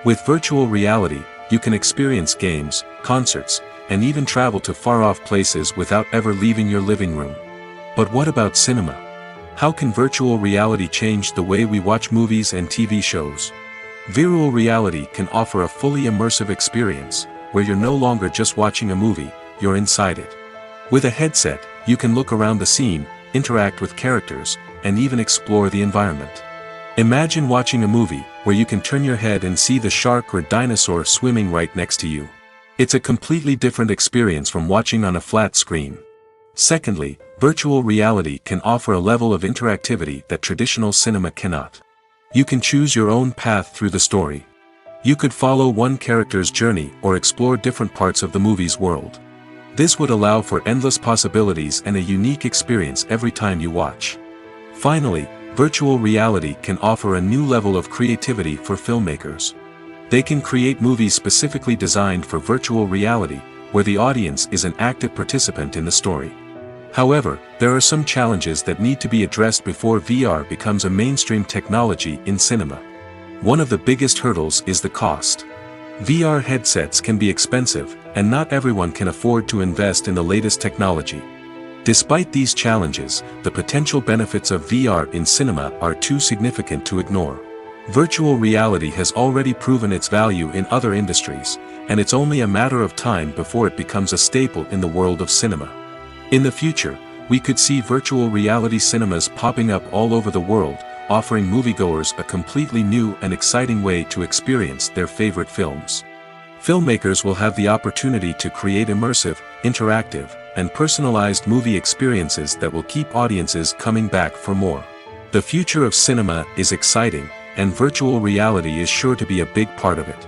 With virtual reality, you can experience games, concerts, and even travel to far-off places without ever leaving your living room. But what about cinema? How can virtual reality change the way we watch movies and TV shows? Virtual reality can offer a fully immersive experience, where you're no longer just watching a movie, you're inside it. With a headset, you can look around the scene, interact with characters, and even explore the environment. Imagine watching a movie where you can turn your head and see the shark or dinosaur swimming right next to you. It's a completely different experience from watching on a flat screen. Secondly, virtual reality can offer a level of interactivity that traditional cinema cannot. You can choose your own path through the story. You could follow one character's journey or explore different parts of the movie's world. This would allow for endless possibilities and a unique experience every time you watch. Finally, virtual reality can offer a new level of creativity for filmmakers. They can create movies specifically designed for virtual reality, where the audience is an active participant in the story. However, there are some challenges that need to be addressed before VR becomes a mainstream technology in cinema. One of the biggest hurdles is the cost. VR headsets can be expensive, and not everyone can afford to invest in the latest technology. Despite these challenges, the potential benefits of VR in cinema are too significant to ignore. Virtual reality has already proven its value in other industries, and it's only a matter of time before it becomes a staple in the world of cinema. In the future, we could see virtual reality cinemas popping up all over the world, offering moviegoers a completely new and exciting way to experience their favorite films. Filmmakers will have the opportunity to create immersive, interactive, and personalized movie experiences that will keep audiences coming back for more. The future of cinema is exciting, and virtual reality is sure to be a big part of it.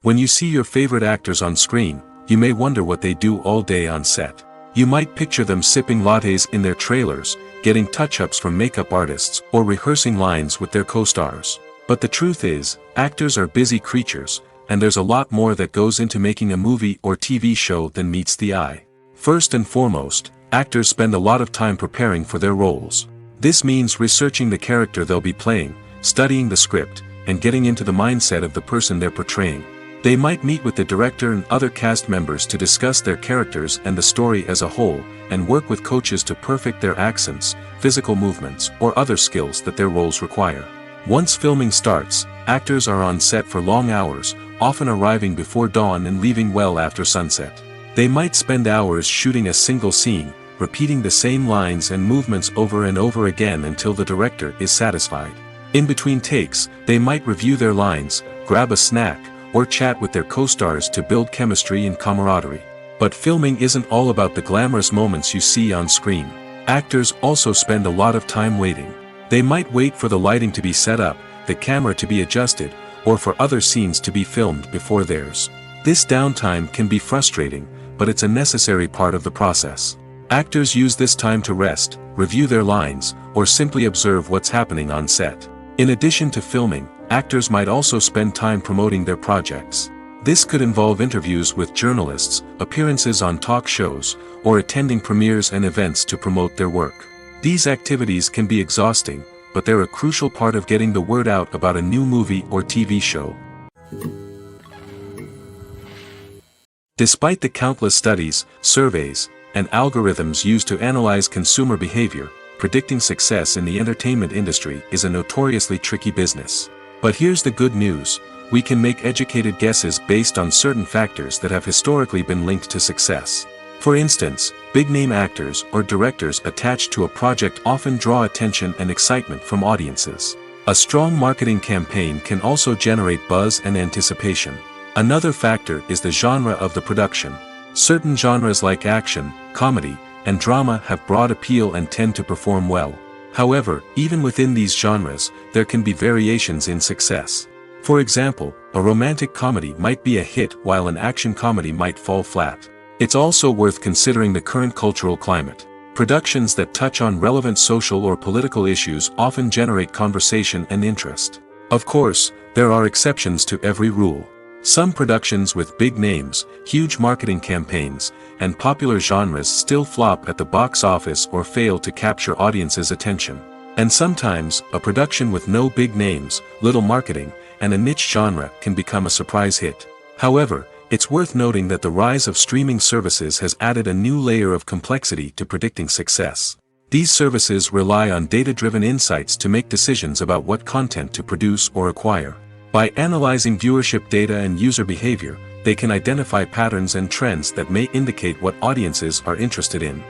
When you see your favorite actors on screen, you may wonder what they do all day on set. You might picture them sipping lattes in their trailers, getting touch-ups from makeup artists, or rehearsing lines with their co-stars. But the truth is, actors are busy creatures, and there's a lot more that goes into making a movie or TV show than meets the eye. First and foremost, actors spend a lot of time preparing for their roles. This means researching the character they'll be playing, studying the script, and getting into the mindset of the person they're portraying. They might meet with the director and other cast members to discuss their characters and the story as a whole, and work with coaches to perfect their accents, physical movements, or other skills that their roles require. Once filming starts, actors are on set for long hours, often arriving before dawn and leaving well after sunset. They might spend hours shooting a single scene, repeating the same lines and movements over and over again until the director is satisfied. In between takes, they might review their lines, grab a snack, or chat with their co-stars to build chemistry and camaraderie. But filming isn't all about the glamorous moments you see on screen. Actors also spend a lot of time waiting. They might wait for the lighting to be set up, the camera to be adjusted, or for other scenes to be filmed before theirs. This downtime can be frustrating, but it's a necessary part of the process. Actors use this time to rest, review their lines, or simply observe what's happening on set. In addition to filming, actors might also spend time promoting their projects. This could involve interviews with journalists, appearances on talk shows, or attending premieres and events to promote their work. These activities can be exhausting, but they're a crucial part of getting the word out about a new movie or TV show. Despite the countless studies, surveys, and algorithms used to analyze consumer behavior, predicting success in the entertainment industry is a notoriously tricky business. But here's the good news: we can make educated guesses based on certain factors that have historically been linked to success. For instance, big-name actors or directors attached to a project often draw attention and excitement from audiences. A strong marketing campaign can also generate buzz and anticipation. Another factor is the genre of the production. Certain genres like action, comedy, and drama have broad appeal and tend to perform well. However, even within these genres, there can be variations in success. For example, a romantic comedy might be a hit while an action comedy might fall flat. It's also worth considering the current cultural climate. Productions that touch on relevant social or political issues often generate conversation and interest. Of course, there are exceptions to every rule. Some productions with big names, huge marketing campaigns, and popular genres still flop at the box office or fail to capture audiences' attention. And sometimes, a production with no big names, little marketing, and a niche genre can become a surprise hit. However, it's worth noting that the rise of streaming services has added a new layer of complexity to predicting success. These services rely on data-driven insights to make decisions about what content to produce or acquire. By analyzing viewership data and user behavior, they can identify patterns and trends that may indicate what audiences are interested in.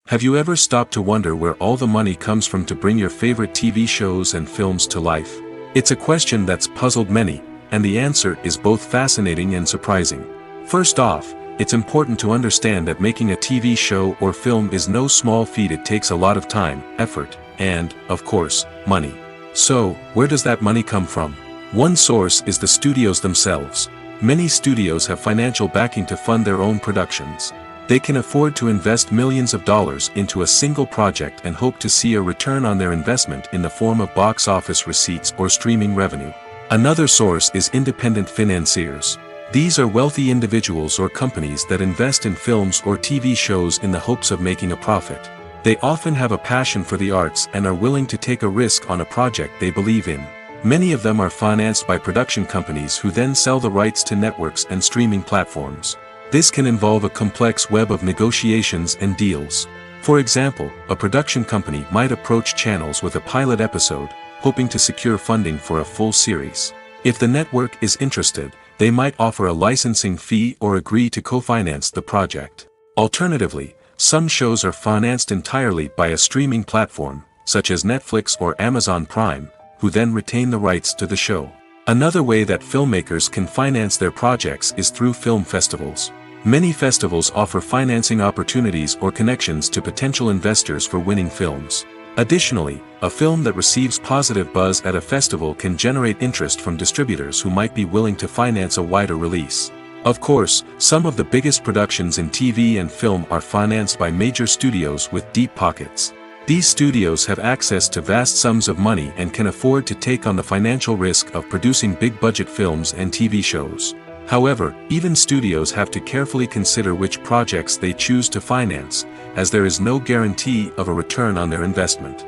Have you ever stopped to wonder where all the money comes from to bring your favorite TV shows and films to life? It's a question that's puzzled many, and the answer is both fascinating and surprising. First off, it's important to understand that making a TV show or film is no small feat. It takes a lot of time, effort, and, of course, money. So, where does that money come from? One source is the studios themselves. Many studios have financial backing to fund their own productions. They can afford to invest millions of dollars into a single project and hope to see a return on their investment in the form of box office receipts or streaming revenue. Another source is independent financiers. These are wealthy individuals or companies that invest in films or TV shows in the hopes of making a profit. They often have a passion for the arts and are willing to take a risk on a project they believe in. Many of them are financed by production companies who then sell the rights to networks and streaming platforms. This can involve a complex web of negotiations and deals. For example, a production company might approach channels with a pilot episode, hoping to secure funding for a full series. If the network is interested, they might offer a licensing fee or agree to co-finance the project. Alternatively, some shows are financed entirely by a streaming platform, such as Netflix or Amazon Prime, who then retain the rights to the show. Another way that filmmakers can finance their projects is through film festivals. Many festivals offer financing opportunities or connections to potential investors for winning films. Additionally, a film that receives positive buzz at a festival can generate interest from distributors who might be willing to finance a wider release. Of course, some of the biggest productions in TV and film are financed by major studios with deep pockets. These studios have access to vast sums of money and can afford to take on the financial risk of producing big-budget films and TV shows. However, even studios have to carefully consider which projects they choose to finance, as there is no guarantee of a return on their investment.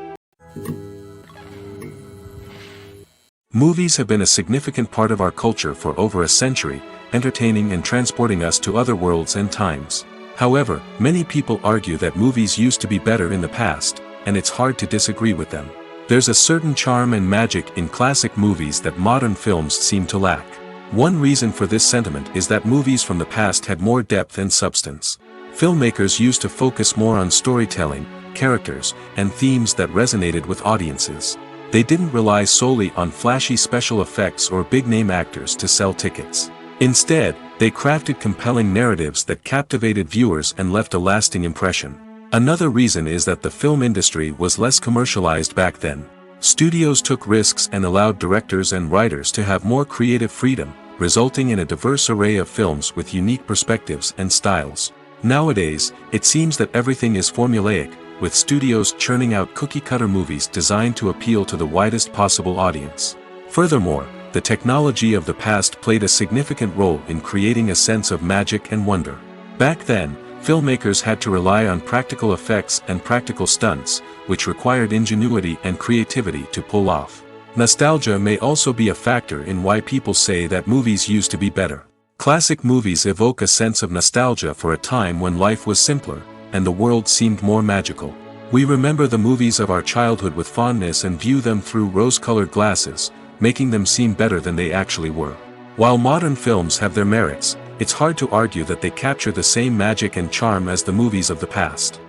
Movies have been a significant part of our culture for over a century, entertaining and transporting us to other worlds and times. However, many people argue that movies used to be better in the past, and it's hard to disagree with them. There's a certain charm and magic in classic movies that modern films seem to lack. One reason for this sentiment is that movies from the past had more depth and substance. Filmmakers used to focus more on storytelling, characters, and themes that resonated with audiences. They didn't rely solely on flashy special effects or big-name actors to sell tickets. Instead, They crafted compelling narratives that captivated viewers and left a lasting impression. Another reason is that the film industry was less commercialized back then. Studios took risks and allowed directors and writers to have more creative freedom, resulting in a diverse array of films with unique perspectives and styles. Nowadays, it seems that everything is formulaic, with studios churning out cookie-cutter movies designed to appeal to the widest possible audience. Furthermore, the technology of the past played a significant role in creating a sense of magic and wonder. Back then, filmmakers had to rely on practical effects and practical stunts, which required ingenuity and creativity to pull off. Nostalgia may also be a factor in why people say that movies used to be better. Classic movies evoke a sense of nostalgia for a time when life was simpler, and the world seemed more magical. We remember the movies of our childhood with fondness and view them through rose-colored glasses, making them seem better than they actually were. While modern films have their merits, it's hard to argue that they capture the same magic and charm as the movies of the past.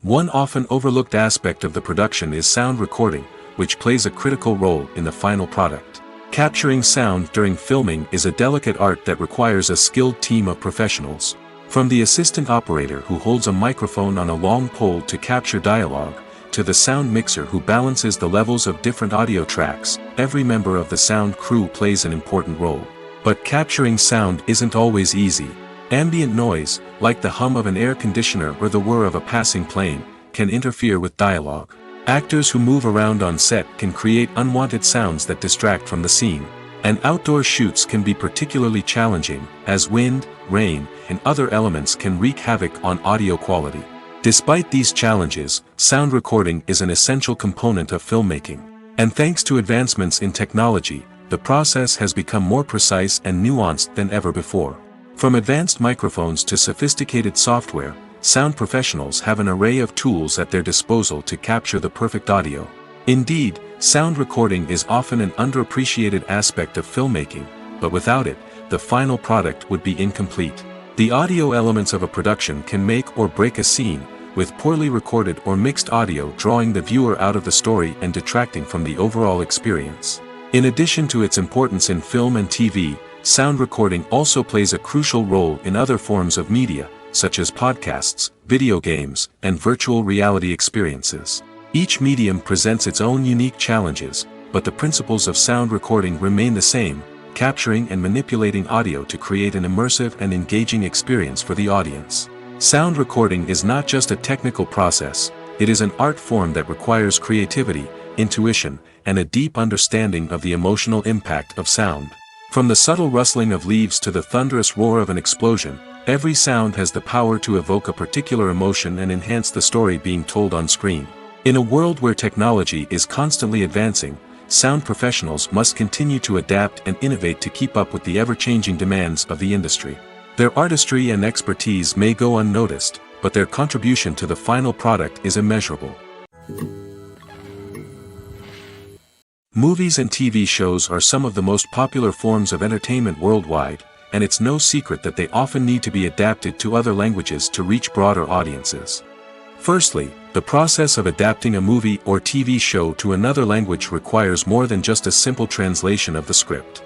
One often overlooked aspect of the production is sound recording, which plays a critical role in the final product. Capturing sound during filming is a delicate art that requires a skilled team of professionals. From the assistant operator who holds a microphone on a long pole to capture dialogue, to the sound mixer who balances the levels of different audio tracks, every member of the sound crew plays an important role. But capturing sound isn't always easy. Ambient noise, like the hum of an air conditioner or the whir of a passing plane, can interfere with dialogue. Actors who move around on set can create unwanted sounds that distract from the scene. And outdoor shoots can be particularly challenging, as wind, rain, and other elements can wreak havoc on audio quality. Despite these challenges, sound recording is an essential component of filmmaking. And thanks to advancements in technology, the process has become more precise and nuanced than ever before. From advanced microphones to sophisticated software, sound professionals have an array of tools at their disposal to capture the perfect audio. Indeed, sound recording is often an underappreciated aspect of filmmaking, but without it, the final product would be incomplete. The audio elements of a production can make or break a scene, with poorly recorded or mixed audio drawing the viewer out of the story and detracting from the overall experience. In addition to its importance in film and TV, sound recording also plays a crucial role in other forms of media, such as podcasts, video games, and virtual reality experiences. Each medium presents its own unique challenges, but the principles of sound recording remain the same, capturing and manipulating audio to create an immersive and engaging experience for the audience. Sound recording is not just a technical process, it is an art form that requires creativity, intuition, and a deep understanding of the emotional impact of sound. From the subtle rustling of leaves to the thunderous roar of an explosion, every sound has the power to evoke a particular emotion and enhance the story being told on screen. In a world where technology is constantly advancing, sound professionals must continue to adapt and innovate to keep up with the ever-changing demands of the industry. Their artistry and expertise may go unnoticed, but their contribution to the final product is immeasurable. Movies and TV shows are some of the most popular forms of entertainment worldwide, and it's no secret that they often need to be adapted to other languages to reach broader audiences. Firstly, the process of adapting a movie or TV show to another language requires more than just a simple translation of the script.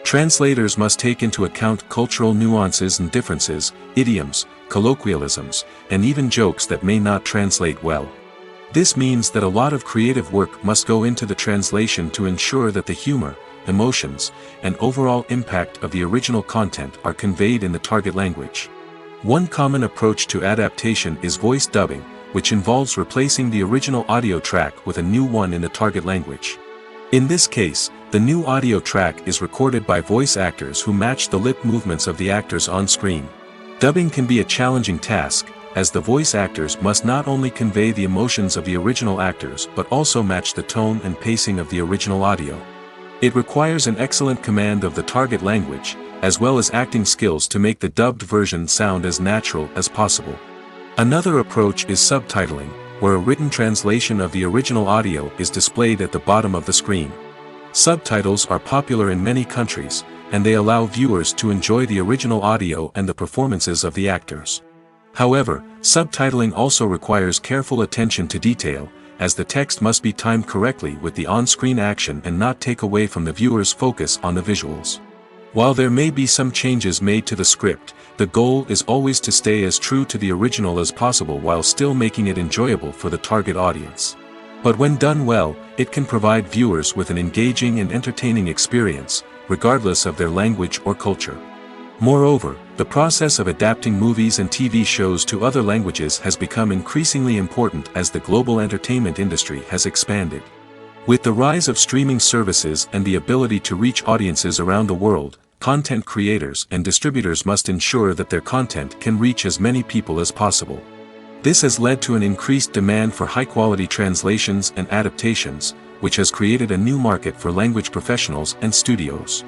Translators must take into account cultural nuances and differences, idioms, colloquialisms, and even jokes that may not translate well. This means that a lot of creative work must go into the translation to ensure that the humor, emotions, and overall impact of the original content are conveyed in the target language. One common approach to adaptation is voice dubbing, which involves replacing the original audio track with a new one in the target language. In this case, the new audio track is recorded by voice actors who match the lip movements of the actors on screen. Dubbing can be a challenging task, as the voice actors must not only convey the emotions of the original actors but also match the tone and pacing of the original audio. It requires an excellent command of the target language, as well as acting skills to make the dubbed version sound as natural as possible. Another approach is subtitling, where a written translation of the original audio is displayed at the bottom of the screen. Subtitles are popular in many countries, and they allow viewers to enjoy the original audio and the performances of the actors. However, subtitling also requires careful attention to detail, as the text must be timed correctly with the on-screen action and not take away from the viewer's focus on the visuals. While there may be some changes made to the script, the goal is always to stay as true to the original as possible while still making it enjoyable for the target audience. But when done well, it can provide viewers with an engaging and entertaining experience, regardless of their language or culture. Moreover, the process of adapting movies and TV shows to other languages has become increasingly important as the global entertainment industry has expanded. With the rise of streaming services and the ability to reach audiences around the world, content creators and distributors must ensure that their content can reach as many people as possible. This has led to an increased demand for high-quality translations and adaptations, which has created a new market for language professionals and studios.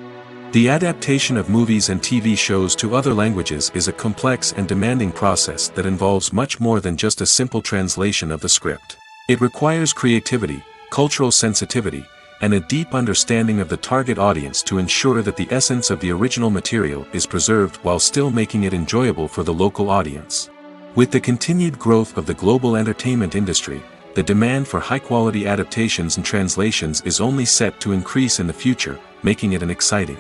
The adaptation of movies and TV shows to other languages is a complex and demanding process that involves much more than just a simple translation of the script. It requires creativity, cultural sensitivity, and a deep understanding of the target audience to ensure that the essence of the original material is preserved while still making it enjoyable for the local audience. With the continued growth of the global entertainment industry, the demand for high-quality adaptations and translations is only set to increase in the future, making it an exciting.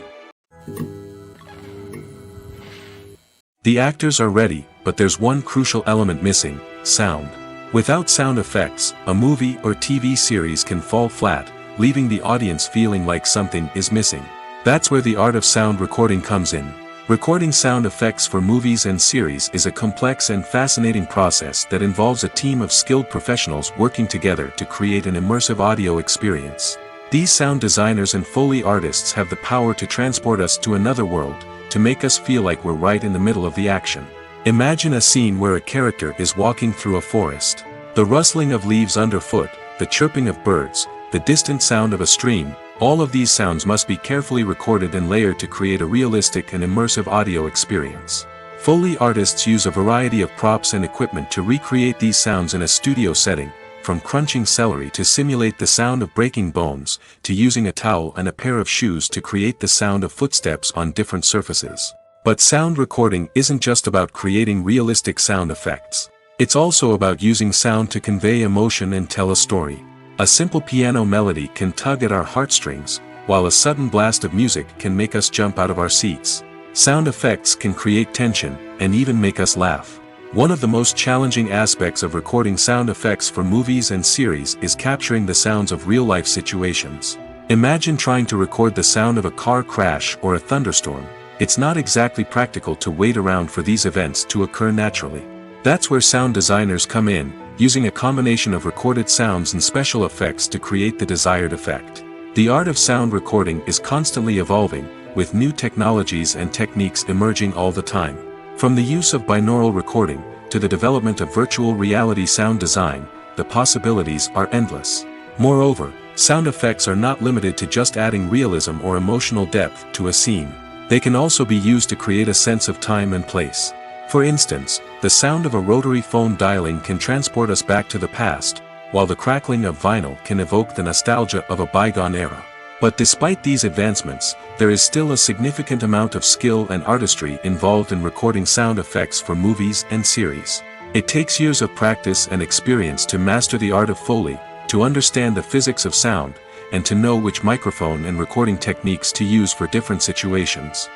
The actors are ready, but there's one crucial element missing: sound. Without sound effects, a movie or TV series can fall flat, leaving the audience feeling like something is missing. That's where the art of sound recording comes in. Recording sound effects for movies and series is a complex and fascinating process that involves a team of skilled professionals working together to create an immersive audio experience. These sound designers and Foley artists have the power to transport us to another world, to make us feel like we're right in the middle of the action. Imagine a scene where a character is walking through a forest. The rustling of leaves underfoot, the chirping of birds, the distant sound of a stream, all of these sounds must be carefully recorded and layered to create a realistic and immersive audio experience. Foley artists use a variety of props and equipment to recreate these sounds in a studio setting, from crunching celery to simulate the sound of breaking bones, to using a towel and a pair of shoes to create the sound of footsteps on different surfaces. But sound recording isn't just about creating realistic sound effects. It's also about using sound to convey emotion and tell a story. A simple piano melody can tug at our heartstrings, while a sudden blast of music can make us jump out of our seats. Sound effects can create tension, and even make us laugh. One of the most challenging aspects of recording sound effects for movies and series is capturing the sounds of real-life situations. Imagine trying to record the sound of a car crash or a thunderstorm. It's not exactly practical to wait around for these events to occur naturally. That's where sound designers come in, using a combination of recorded sounds and special effects to create the desired effect. The art of sound recording is constantly evolving, with new technologies and techniques emerging all the time. From the use of binaural recording, to the development of virtual reality sound design, the possibilities are endless. Moreover, sound effects are not limited to just adding realism or emotional depth to a scene. They can also be used to create a sense of time and place. For instance, the sound of a rotary phone dialing can transport us back to the past, while the crackling of vinyl can evoke the nostalgia of a bygone era. But despite these advancements, there is still a significant amount of skill and artistry involved in recording sound effects for movies and series. It takes years of practice and experience to master the art of Foley, to understand the physics of sound, and to know which microphone and recording techniques to use for different situations.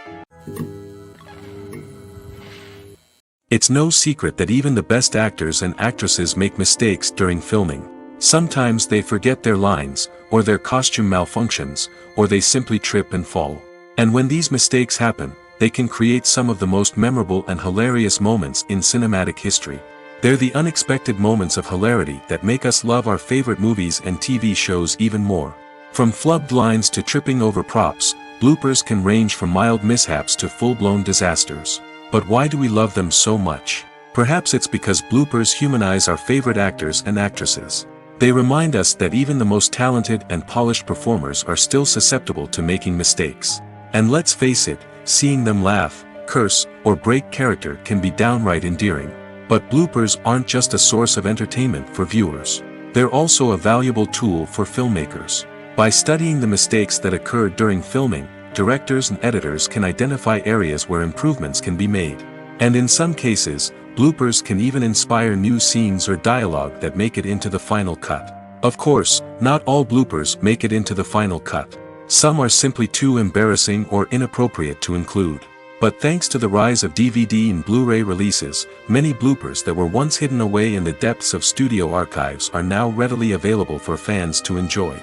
It's no secret that even the best actors and actresses make mistakes during filming. Sometimes they forget their lines, or their costume malfunctions, or they simply trip and fall. And when these mistakes happen, they can create some of the most memorable and hilarious moments in cinematic history. They're the unexpected moments of hilarity that make us love our favorite movies and TV shows even more. From flubbed lines to tripping over props, bloopers can range from mild mishaps to full-blown disasters. But why do we love them so much? Perhaps it's because bloopers humanize our favorite actors and actresses. They remind us that even the most talented and polished performers are still susceptible to making mistakes. And let's face it, seeing them laugh, curse, or break character can be downright endearing. But bloopers aren't just a source of entertainment for viewers. They're also a valuable tool for filmmakers. By studying the mistakes that occurred during filming, directors and editors can identify areas where improvements can be made. And in some cases, bloopers can even inspire new scenes or dialogue that make it into the final cut. Of course, not all bloopers make it into the final cut. Some are simply too embarrassing or inappropriate to include. But thanks to the rise of DVD and Blu-ray releases, many bloopers that were once hidden away in the depths of studio archives are now readily available for fans to enjoy.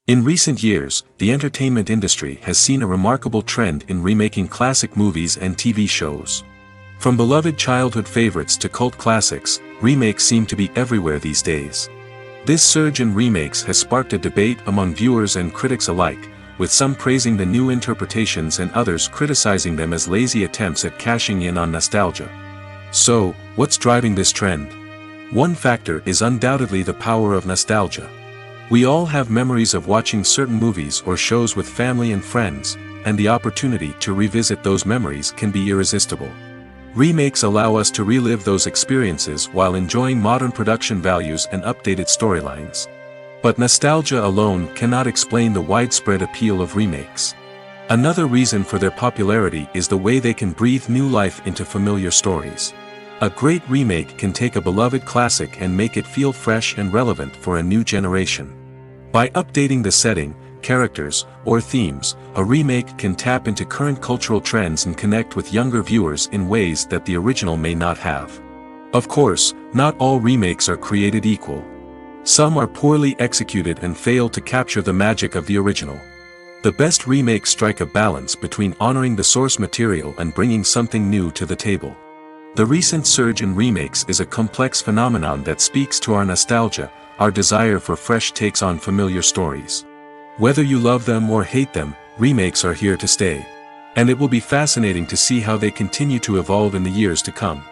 In recent years, the entertainment industry has seen a remarkable trend in remaking classic movies and TV shows. From beloved childhood favorites to cult classics, remakes seem to be everywhere these days. This surge in remakes has sparked a debate among viewers and critics alike, with some praising the new interpretations and others criticizing them as lazy attempts at cashing in on nostalgia. So, what's driving this trend? One factor is undoubtedly the power of nostalgia. We all have memories of watching certain movies or shows with family and friends, and the opportunity to revisit those memories can be irresistible. Remakes allow us to relive those experiences while enjoying modern production values and updated storylines. But nostalgia alone cannot explain the widespread appeal of remakes. Another reason for their popularity is the way they can breathe new life into familiar stories. A great remake can take a beloved classic and make it feel fresh and relevant for a new generation. By updating the setting, characters, or themes, a remake can tap into current cultural trends and connect with younger viewers in ways that the original may not have. Of course, not all remakes are created equal. Some are poorly executed and fail to capture the magic of the original. The best remakes strike a balance between honoring the source material and bringing something new to the table. The recent surge in remakes is a complex phenomenon that speaks to our nostalgia, our desire for fresh takes on familiar stories. Whether you love them or hate them, remakes are here to stay. And it will be fascinating to see how they continue to evolve in the years to come.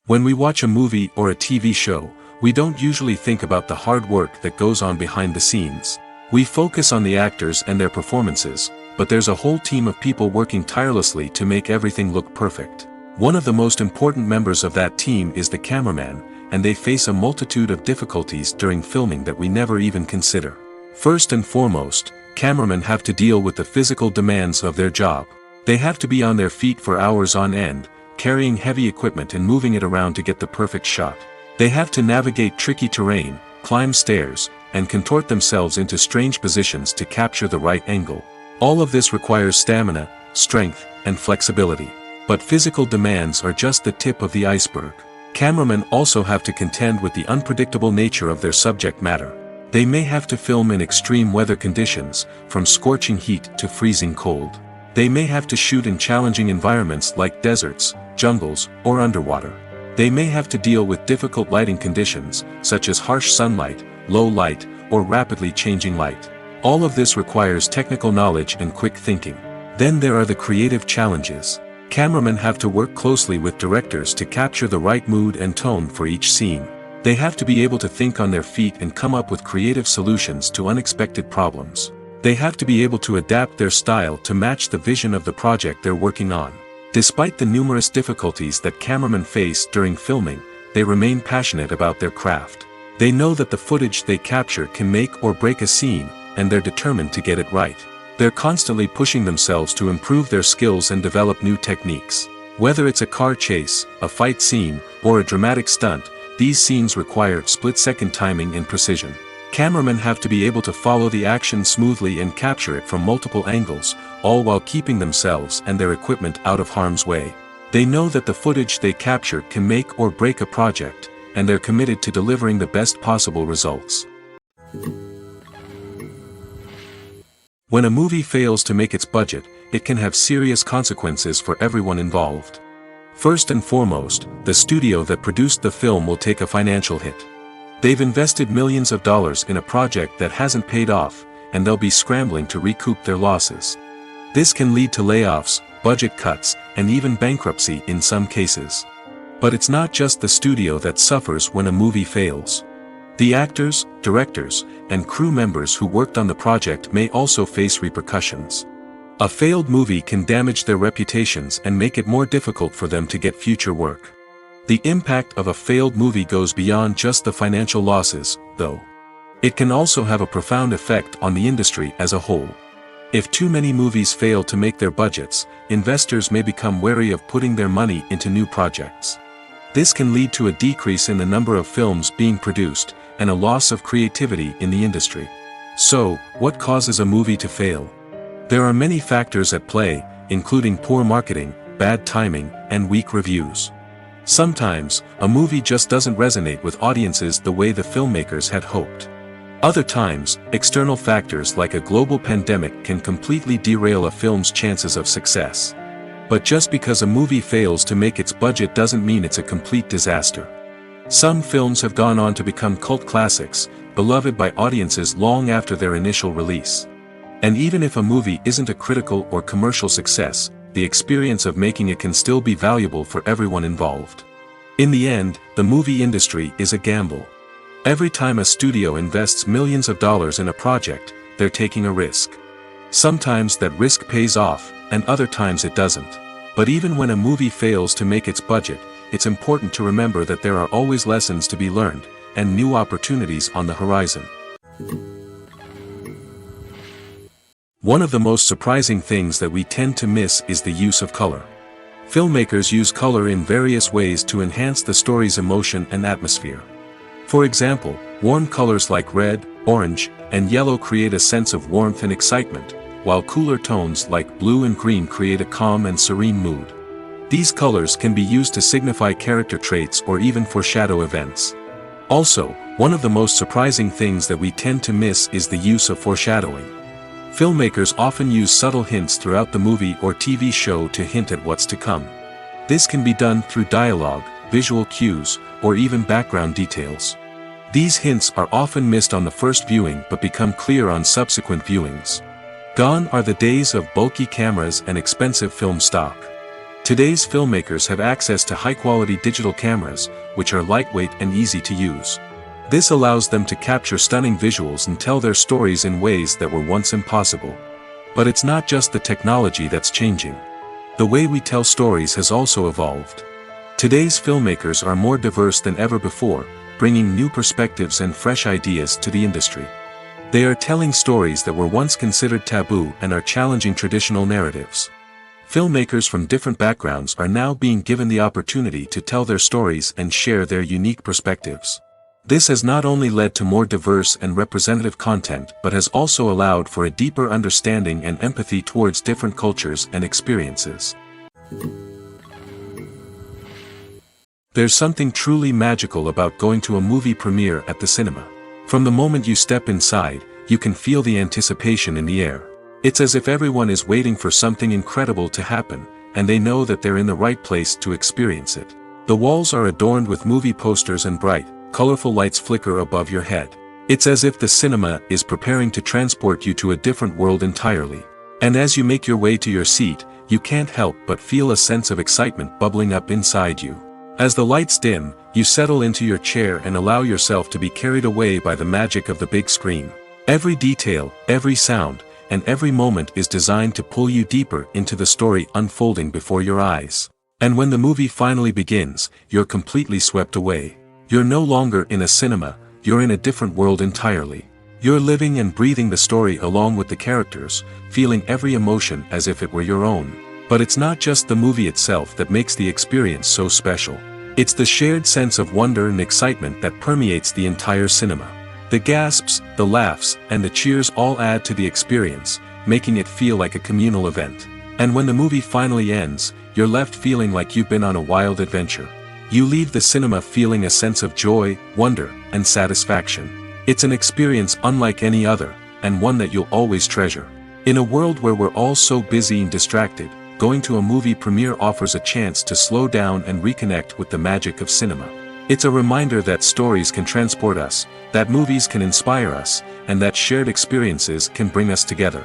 When we watch a movie or a TV show, we don't usually think about the hard work that goes on behind the scenes. We focus on the actors and their performances, but there's a whole team of people working tirelessly to make everything look perfect. One of the most important members of that team is the cameraman, and they face a multitude of difficulties during filming that we never even consider. First and foremost, cameramen have to deal with the physical demands of their job. They have to be on their feet for hours on end, carrying heavy equipment and moving it around to get the perfect shot. They have to navigate tricky terrain, climb stairs, and contort themselves into strange positions to capture the right angle. All of this requires stamina, strength, and flexibility. But physical demands are just the tip of the iceberg. Cameramen also have to contend with the unpredictable nature of their subject matter. They may have to film in extreme weather conditions, from scorching heat to freezing cold. They may have to shoot in challenging environments like deserts, jungles, or underwater. They may have to deal with difficult lighting conditions, such as harsh sunlight, low light, or rapidly changing light. All of this requires technical knowledge and quick thinking. Then there are the creative challenges. Cameramen have to work closely with directors to capture the right mood and tone for each scene. They have to be able to think on their feet and come up with creative solutions to unexpected problems. They have to be able to adapt their style to match the vision of the project they're working on. Despite the numerous difficulties that cameramen face during filming, they remain passionate about their craft. They know that the footage they capture can make or break a scene, and they're determined to get it right. They're constantly pushing themselves to improve their skills and develop new techniques. Whether it's a car chase, a fight scene, or a dramatic stunt, these scenes require split-second timing and precision. Cameramen have to be able to follow the action smoothly and capture it from multiple angles, all while keeping themselves and their equipment out of harm's way. They know that the footage they capture can make or break a project, and they're committed to delivering the best possible results. When a movie fails to make its budget, it can have serious consequences for everyone involved. First and foremost, the studio that produced the film will take a financial hit. They've invested millions of dollars in a project that hasn't paid off, and they'll be scrambling to recoup their losses. This can lead to layoffs, budget cuts, and even bankruptcy in some cases. But it's not just the studio that suffers when a movie fails. The actors, directors, and crew members who worked on the project may also face repercussions. A failed movie can damage their reputations and make it more difficult for them to get future work. The impact of a failed movie goes beyond just the financial losses, though. It can also have a profound effect on the industry as a whole. If too many movies fail to make their budgets, investors may become wary of putting their money into new projects. This can lead to a decrease in the number of films being produced, and a loss of creativity in the industry. So, what causes a movie to fail? There are many factors at play, including poor marketing, bad timing, and weak reviews. Sometimes, a movie just doesn't resonate with audiences the way the filmmakers had hoped. Other times, external factors like a global pandemic can completely derail a film's chances of success. But just because a movie fails to make its budget doesn't mean it's a complete disaster. Some films have gone on to become cult classics, beloved by audiences long after their initial release. And even if a movie isn't a critical or commercial success, the experience of making it can still be valuable for everyone involved. In the end, the movie industry is a gamble. Every time a studio invests millions of dollars in a project, they're taking a risk. Sometimes that risk pays off, and other times it doesn't. But even when a movie fails to make its budget, it's important to remember that there are always lessons to be learned, and new opportunities on the horizon. One of the most surprising things that we tend to miss is the use of color. Filmmakers use color in various ways to enhance the story's emotion and atmosphere. For example, warm colors like red, orange, and yellow create a sense of warmth and excitement, while cooler tones like blue and green create a calm and serene mood. These colors can be used to signify character traits or even foreshadow events. Also, one of the most surprising things that we tend to miss is the use of foreshadowing. Filmmakers often use subtle hints throughout the movie or TV show to hint at what's to come. This can be done through dialogue, visual cues, or even background details. These hints are often missed on the first viewing but become clear on subsequent viewings. Gone are the days of bulky cameras and expensive film stock. Today's filmmakers have access to high-quality digital cameras, which are lightweight and easy to use. This allows them to capture stunning visuals and tell their stories in ways that were once impossible. But it's not just the technology that's changing. The way we tell stories has also evolved. Today's filmmakers are more diverse than ever before, bringing new perspectives and fresh ideas to the industry. They are telling stories that were once considered taboo and are challenging traditional narratives. Filmmakers from different backgrounds are now being given the opportunity to tell their stories and share their unique perspectives. This has not only led to more diverse and representative content but has also allowed for a deeper understanding and empathy towards different cultures and experiences. There's something truly magical about going to a movie premiere at the cinema. From the moment you step inside, you can feel the anticipation in the air. It's as if everyone is waiting for something incredible to happen, and they know that they're in the right place to experience it. The walls are adorned with movie posters and bright, colorful lights flicker above your head. It's as if the cinema is preparing to transport you to a different world entirely. And as you make your way to your seat, you can't help but feel a sense of excitement bubbling up inside you. As the lights dim, you settle into your chair and allow yourself to be carried away by the magic of the big screen. Every detail, every sound, and every moment is designed to pull you deeper into the story unfolding before your eyes. And when the movie finally begins, you're completely swept away. You're no longer in a cinema, you're in a different world entirely. You're living and breathing the story along with the characters, feeling every emotion as if it were your own. But it's not just the movie itself that makes the experience so special. It's the shared sense of wonder and excitement that permeates the entire cinema. The gasps, the laughs, and the cheers all add to the experience, making it feel like a communal event. And when the movie finally ends, you're left feeling like you've been on a wild adventure. You leave the cinema feeling a sense of joy, wonder, and satisfaction. It's an experience unlike any other, and one that you'll always treasure. In a world where we're all so busy and distracted, going to a movie premiere offers a chance to slow down and reconnect with the magic of cinema. It's a reminder that stories can transport us, that movies can inspire us, and that shared experiences can bring us together.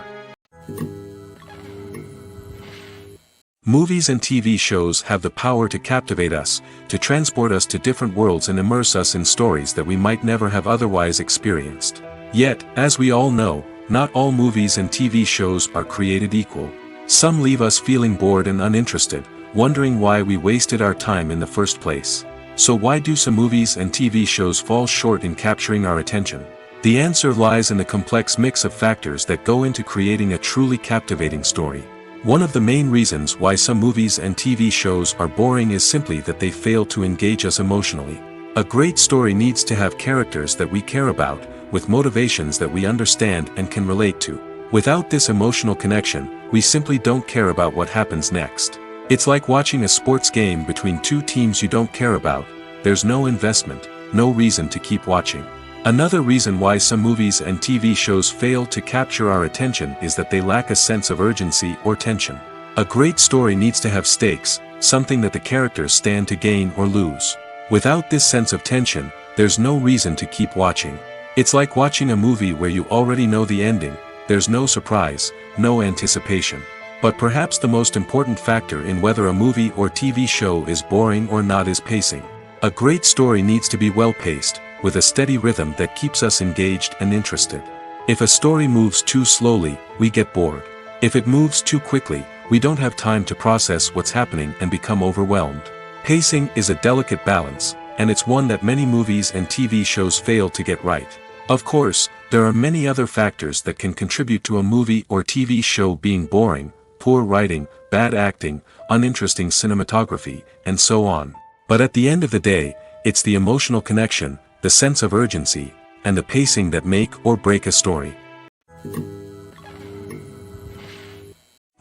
Movies and TV shows have the power to captivate us, to transport us to different worlds and immerse us in stories that we might never have otherwise experienced. Yet, as we all know, not all movies and TV shows are created equal. Some leave us feeling bored and uninterested, wondering why we wasted our time in the first place. So why do some movies and TV shows fall short in capturing our attention? The answer lies in the complex mix of factors that go into creating a truly captivating story. One of the main reasons why some movies and TV shows are boring is simply that they fail to engage us emotionally. A great story needs to have characters that we care about, with motivations that we understand and can relate to. Without this emotional connection, we simply don't care about what happens next. It's like watching a sports game between two teams you don't care about. There's no investment, no reason to keep watching. Another reason why some movies and TV shows fail to capture our attention is that they lack a sense of urgency or tension. A great story needs to have stakes, something that the characters stand to gain or lose. Without this sense of tension, there's no reason to keep watching. It's like watching a movie where you already know the ending. There's no surprise, no anticipation. But perhaps the most important factor in whether a movie or TV show is boring or not is pacing. A great story needs to be well-paced, with a steady rhythm that keeps us engaged and interested. If a story moves too slowly, we get bored. If it moves too quickly, we don't have time to process what's happening and become overwhelmed. Pacing is a delicate balance, and it's one that many movies and TV shows fail to get right. Of course, there are many other factors that can contribute to a movie or TV show being boring: poor writing, bad acting, uninteresting cinematography, and so on. But at the end of the day, it's the emotional connection, the sense of urgency, and the pacing that make or break a story.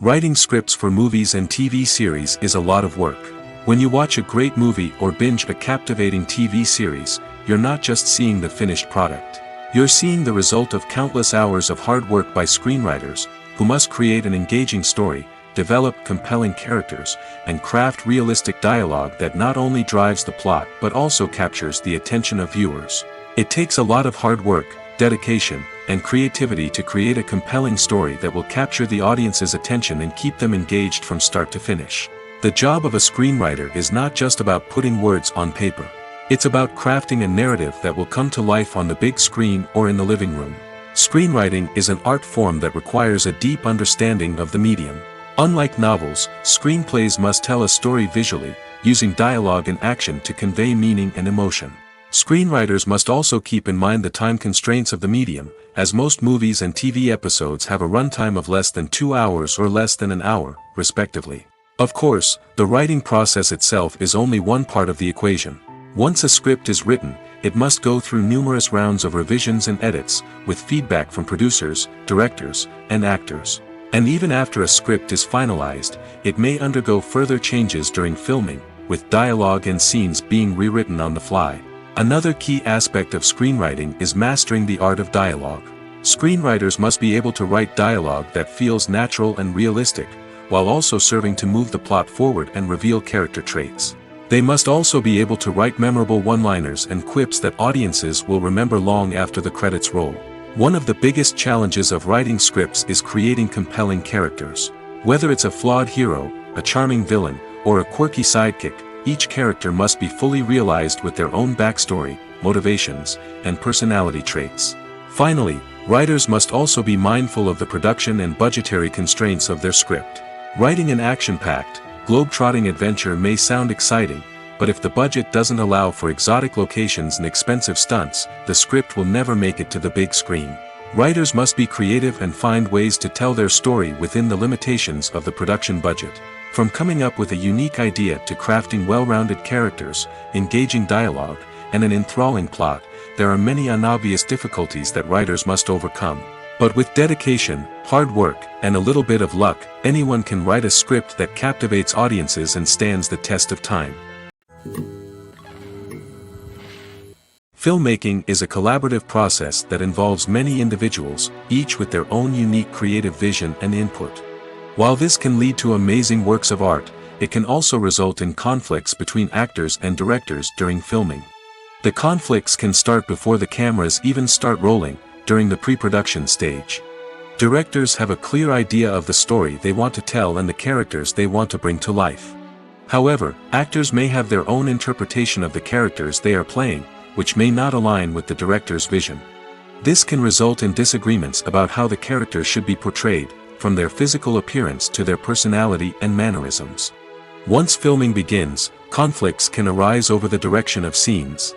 Writing scripts for movies and TV series is a lot of work. When you watch a great movie or binge a captivating TV series, you're not just seeing the finished product. You're seeing the result of countless hours of hard work by screenwriters, who must create an engaging story, develop compelling characters, and craft realistic dialogue that not only drives the plot but also captures the attention of viewers. It takes a lot of hard work, dedication, and creativity to create a compelling story that will capture the audience's attention and keep them engaged from start to finish. The job of a screenwriter is not just about putting words on paper. It's about crafting a narrative that will come to life on the big screen or in the living room. Screenwriting is an art form that requires a deep understanding of the medium. Unlike novels, screenplays must tell a story visually, using dialogue and action to convey meaning and emotion. Screenwriters must also keep in mind the time constraints of the medium, as most movies and TV episodes have a runtime of less than 2 hours or less than an hour, respectively. Of course, the writing process itself is only one part of the equation. Once a script is written, it must go through numerous rounds of revisions and edits, with feedback from producers, directors, and actors. And even after a script is finalized, it may undergo further changes during filming, with dialogue and scenes being rewritten on the fly. Another key aspect of screenwriting is mastering the art of dialogue. Screenwriters must be able to write dialogue that feels natural and realistic, while also serving to move the plot forward and reveal character traits. They must also be able to write memorable one-liners and quips that audiences will remember long after the credits roll. One of the biggest challenges of writing scripts is creating compelling characters. Whether it's a flawed hero, a charming villain, or a quirky sidekick, each character must be fully realized with their own backstory, motivations, and personality traits. Finally, writers must also be mindful of the production and budgetary constraints of their script. Writing an action-packed, globe-trotting adventure may sound exciting, but if the budget doesn't allow for exotic locations and expensive stunts, the script will never make it to the big screen. Writers must be creative and find ways to tell their story within the limitations of the production budget. From coming up with a unique idea to crafting well-rounded characters, engaging dialogue, and an enthralling plot, there are many unobvious difficulties that writers must overcome. But with dedication, hard work, and a little bit of luck, anyone can write a script that captivates audiences and stands the test of time. Filmmaking is a collaborative process that involves many individuals, each with their own unique creative vision and input. While this can lead to amazing works of art, it can also result in conflicts between actors and directors during filming. The conflicts can start before the cameras even start rolling, during the pre-production stage. Directors have a clear idea of the story they want to tell and the characters they want to bring to life. However, actors may have their own interpretation of the characters they are playing, which may not align with the director's vision. This can result in disagreements about how the characters should be portrayed, from their physical appearance to their personality and mannerisms. Once filming begins, conflicts can arise over the direction of scenes.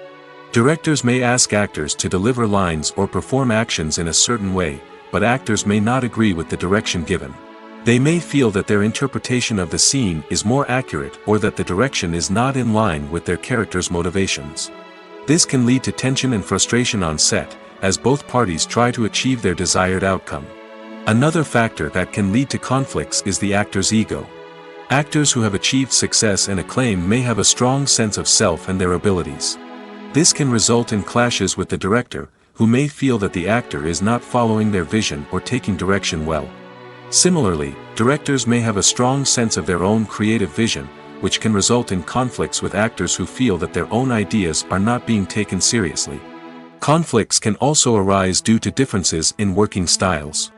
Directors may ask actors to deliver lines or perform actions in a certain way, but actors may not agree with the direction given. They may feel that their interpretation of the scene is more accurate or that the direction is not in line with their character's motivations. This can lead to tension and frustration on set, as both parties try to achieve their desired outcome. Another factor that can lead to conflicts is the actor's ego. Actors who have achieved success and acclaim may have a strong sense of self and their abilities. This can result in clashes with the director, who may feel that the actor is not following their vision or taking direction well. Similarly, directors may have a strong sense of their own creative vision, which can result in conflicts with actors who feel that their own ideas are not being taken seriously. Conflicts can also arise due to differences in working styles.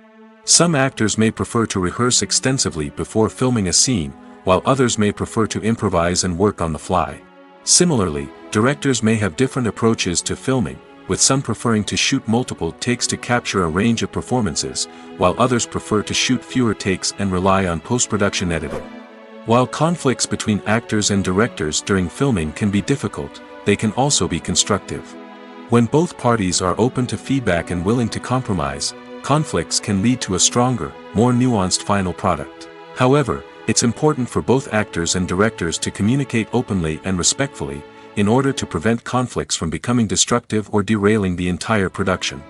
Some actors may prefer to rehearse extensively before filming a scene, while others may prefer to improvise and work on the fly. Similarly, directors may have different approaches to filming, with some preferring to shoot multiple takes to capture a range of performances, while others prefer to shoot fewer takes and rely on post-production editing. While conflicts between actors and directors during filming can be difficult, they can also be constructive. When both parties are open to feedback and willing to compromise, conflicts can lead to a stronger, more nuanced final product. However, it's important for both actors and directors to communicate openly and respectfully, in order to prevent conflicts from becoming destructive or derailing the entire production.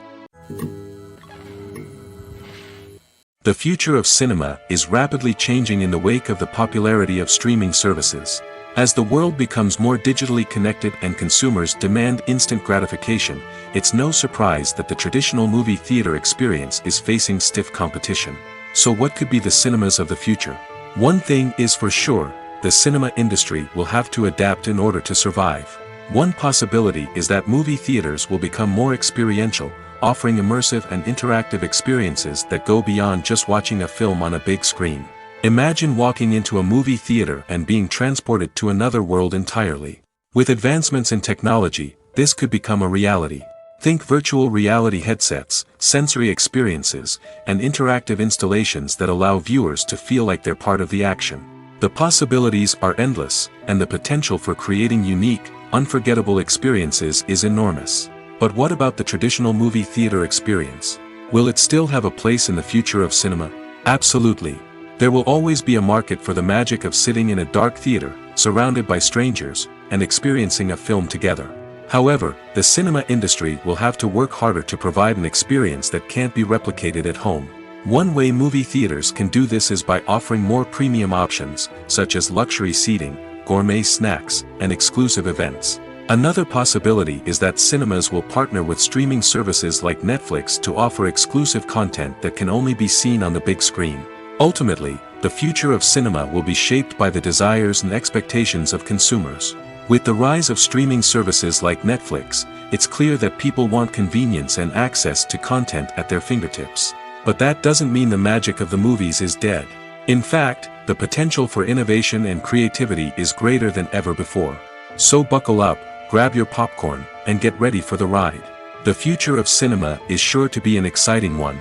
The future of cinema is rapidly changing in the wake of the popularity of streaming services. As the world becomes more digitally connected and consumers demand instant gratification, it's no surprise that the traditional movie theater experience is facing stiff competition. So what could be the cinemas of the future? One thing is for sure, the cinema industry will have to adapt in order to survive. One possibility is that movie theaters will become more experiential, offering immersive and interactive experiences that go beyond just watching a film on a big screen. Imagine walking into a movie theater and being transported to another world entirely. With advancements in technology, this could become a reality. Think virtual reality headsets, sensory experiences, and interactive installations that allow viewers to feel like they're part of the action. The possibilities are endless, and the potential for creating unique, unforgettable experiences is enormous. But what about the traditional movie theater experience? Will it still have a place in the future of cinema? Absolutely. There will always be a market for the magic of sitting in a dark theater, surrounded by strangers, and experiencing a film together. However, the cinema industry will have to work harder to provide an experience that can't be replicated at home. One way movie theaters can do this is by offering more premium options, such as luxury seating, gourmet snacks, and exclusive events. Another possibility is that cinemas will partner with streaming services like Netflix to offer exclusive content that can only be seen on the big screen. Ultimately, the future of cinema will be shaped by the desires and expectations of consumers. With the rise of streaming services like Netflix, it's clear that people want convenience and access to content at their fingertips. But that doesn't mean the magic of the movies is dead. In fact, the potential for innovation and creativity is greater than ever before. So buckle up, grab your popcorn, and get ready for the ride. The future of cinema is sure to be an exciting one.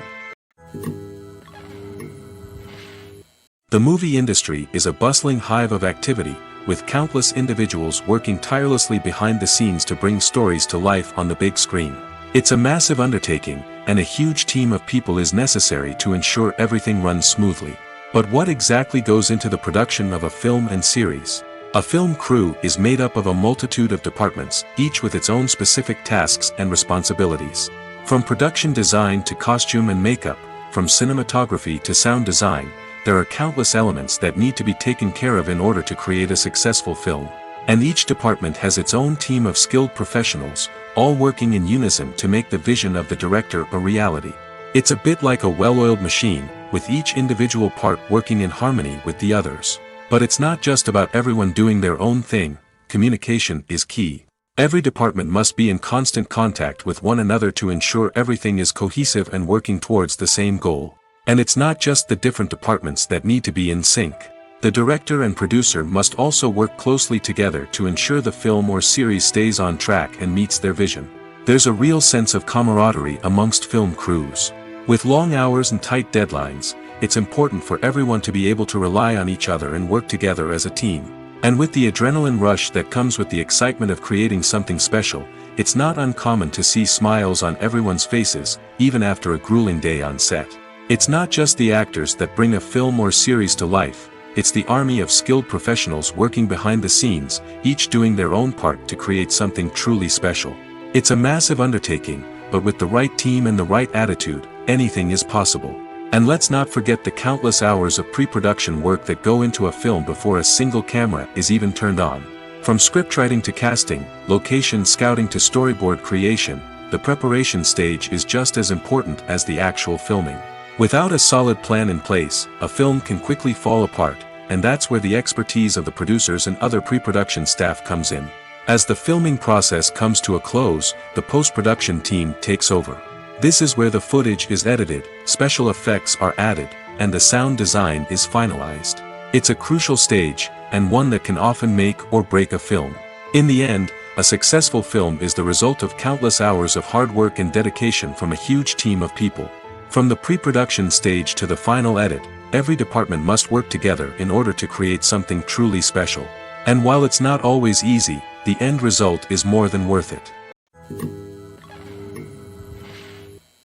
The movie industry is a bustling hive of activity, with countless individuals working tirelessly behind the scenes to bring stories to life on the big screen. It's a massive undertaking, and a huge team of people is necessary to ensure everything runs smoothly. But what exactly goes into the production of a film and series? A film crew is made up of a multitude of departments, each with its own specific tasks and responsibilities. From production design to costume and makeup, from cinematography to sound design, there are countless elements that need to be taken care of in order to create a successful film. And each department has its own team of skilled professionals, all working in unison to make the vision of the director a reality. It's a bit like a well-oiled machine, with each individual part working in harmony with the others. But it's not just about everyone doing their own thing, communication is key. Every department must be in constant contact with one another to ensure everything is cohesive and working towards the same goal. And it's not just the different departments that need to be in sync. The director and producer must also work closely together to ensure the film or series stays on track and meets their vision. There's a real sense of camaraderie amongst film crews. With long hours and tight deadlines, it's important for everyone to be able to rely on each other and work together as a team. And with the adrenaline rush that comes with the excitement of creating something special, it's not uncommon to see smiles on everyone's faces, even after a grueling day on set. It's not just the actors that bring a film or series to life, it's the army of skilled professionals working behind the scenes, each doing their own part to create something truly special. It's a massive undertaking, but with the right team and the right attitude, anything is possible. And let's not forget the countless hours of pre-production work that go into a film before a single camera is even turned on. From scriptwriting to casting, location scouting to storyboard creation, the preparation stage is just as important as the actual filming. Without a solid plan in place, a film can quickly fall apart, and that's where the expertise of the producers and other pre-production staff comes in. As the filming process comes to a close, the post-production team takes over. This is where the footage is edited, special effects are added, and the sound design is finalized. It's a crucial stage, and one that can often make or break a film. In the end, a successful film is the result of countless hours of hard work and dedication from a huge team of people. From the pre-production stage to the final edit, every department must work together in order to create something truly special. And while it's not always easy, the end result is more than worth it.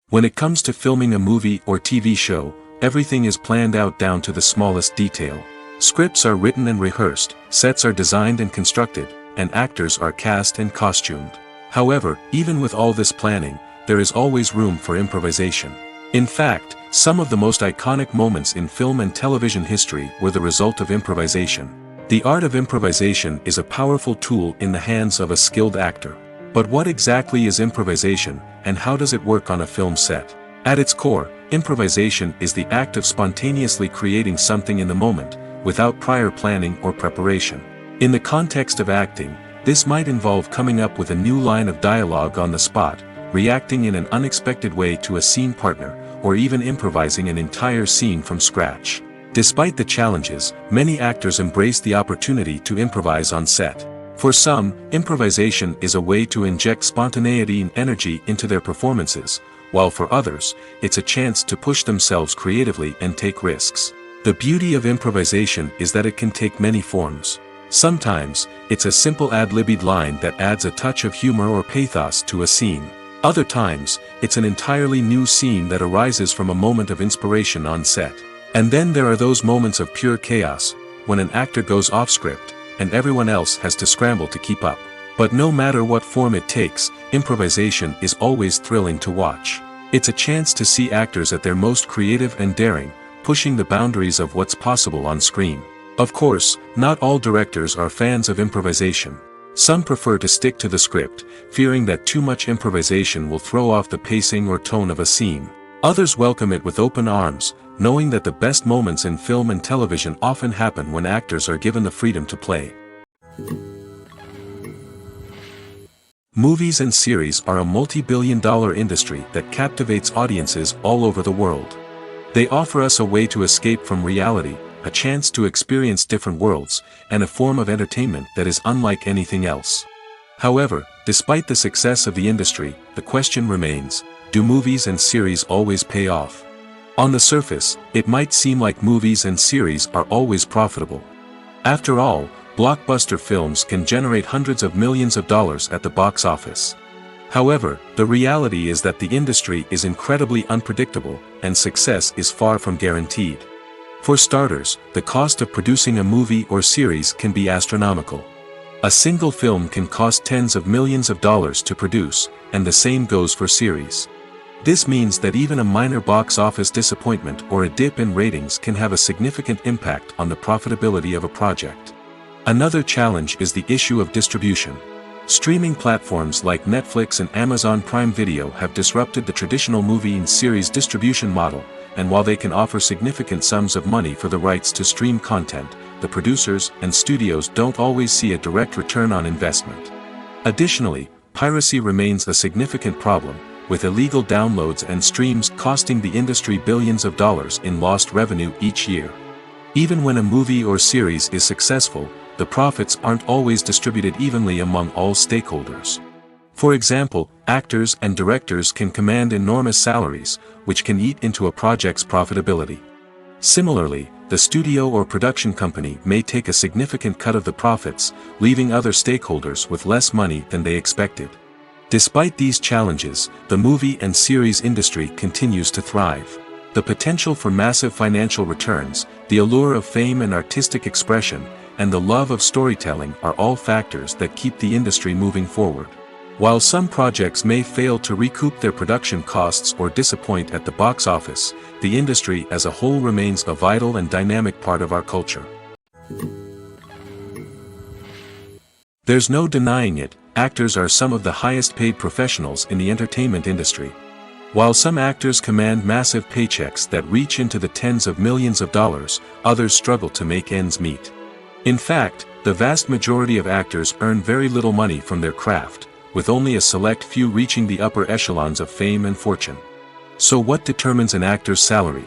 When it comes to filming a movie or TV show, everything is planned out down to the smallest detail. Scripts are written and rehearsed, sets are designed and constructed, and actors are cast and costumed. However, even with all this planning, there is always room for improvisation. In fact, some of the most iconic moments in film and television history were the result of improvisation. The art of improvisation is a powerful tool in the hands of a skilled actor. But what exactly is improvisation, and how does it work on a film set? At its core, improvisation is the act of spontaneously creating something in the moment, without prior planning or preparation. In the context of acting, this might involve coming up with a new line of dialogue on the spot, reacting in an unexpected way to a scene partner, or even improvising an entire scene from scratch. Despite the challenges, many actors embrace the opportunity to improvise on set. For some, improvisation is a way to inject spontaneity and energy into their performances, while for others, it's a chance to push themselves creatively and take risks. The beauty of improvisation is that it can take many forms. Sometimes, it's a simple ad-libbed line that adds a touch of humor or pathos to a scene. Other times, it's an entirely new scene that arises from a moment of inspiration on set. And then there are those moments of pure chaos, when an actor goes off script, and everyone else has to scramble to keep up. But no matter what form it takes, improvisation is always thrilling to watch. It's a chance to see actors at their most creative and daring, pushing the boundaries of what's possible on screen. Of course, not all directors are fans of improvisation. Some prefer to stick to the script, fearing that too much improvisation will throw off the pacing or tone of a scene. Others welcome it with open arms, knowing that the best moments in film and television often happen when actors are given the freedom to play. Movies and series are a multi-billion-dollar industry that captivates audiences all over the world. They offer us a way to escape from reality, a chance to experience different worlds, and a form of entertainment that is unlike anything else. However, despite the success of the industry, the question remains, do movies and series always pay off? On the surface, it might seem like movies and series are always profitable. After all, blockbuster films can generate hundreds of millions of dollars at the box office. However, the reality is that the industry is incredibly unpredictable, and success is far from guaranteed. For starters, the cost of producing a movie or series can be astronomical. A single film can cost tens of millions of dollars to produce, and the same goes for series. This means that even a minor box office disappointment or a dip in ratings can have a significant impact on the profitability of a project. Another challenge is the issue of distribution. Streaming platforms like Netflix and Amazon Prime Video have disrupted the traditional movie and series distribution model, and while they can offer significant sums of money for the rights to stream content, the producers and studios don't always see a direct return on investment. Additionally, piracy remains a significant problem, with illegal downloads and streams costing the industry billions of dollars in lost revenue each year. Even when a movie or series is successful, the profits aren't always distributed evenly among all stakeholders. For example, actors and directors can command enormous salaries, which can eat into a project's profitability. Similarly, the studio or production company may take a significant cut of the profits, leaving other stakeholders with less money than they expected. Despite these challenges, the movie and series industry continues to thrive. The potential for massive financial returns, the allure of fame and artistic expression, and the love of storytelling are all factors that keep the industry moving forward. While some projects may fail to recoup their production costs or disappoint at the box office, the industry as a whole remains a vital and dynamic part of our culture. There's no denying it, actors are some of the highest paid professionals in the entertainment industry. While some actors command massive paychecks that reach into the tens of millions of dollars, others struggle to make ends meet. In fact, the vast majority of actors earn very little money from their craft, with only a select few reaching the upper echelons of fame and fortune. So what determines an actor's salary?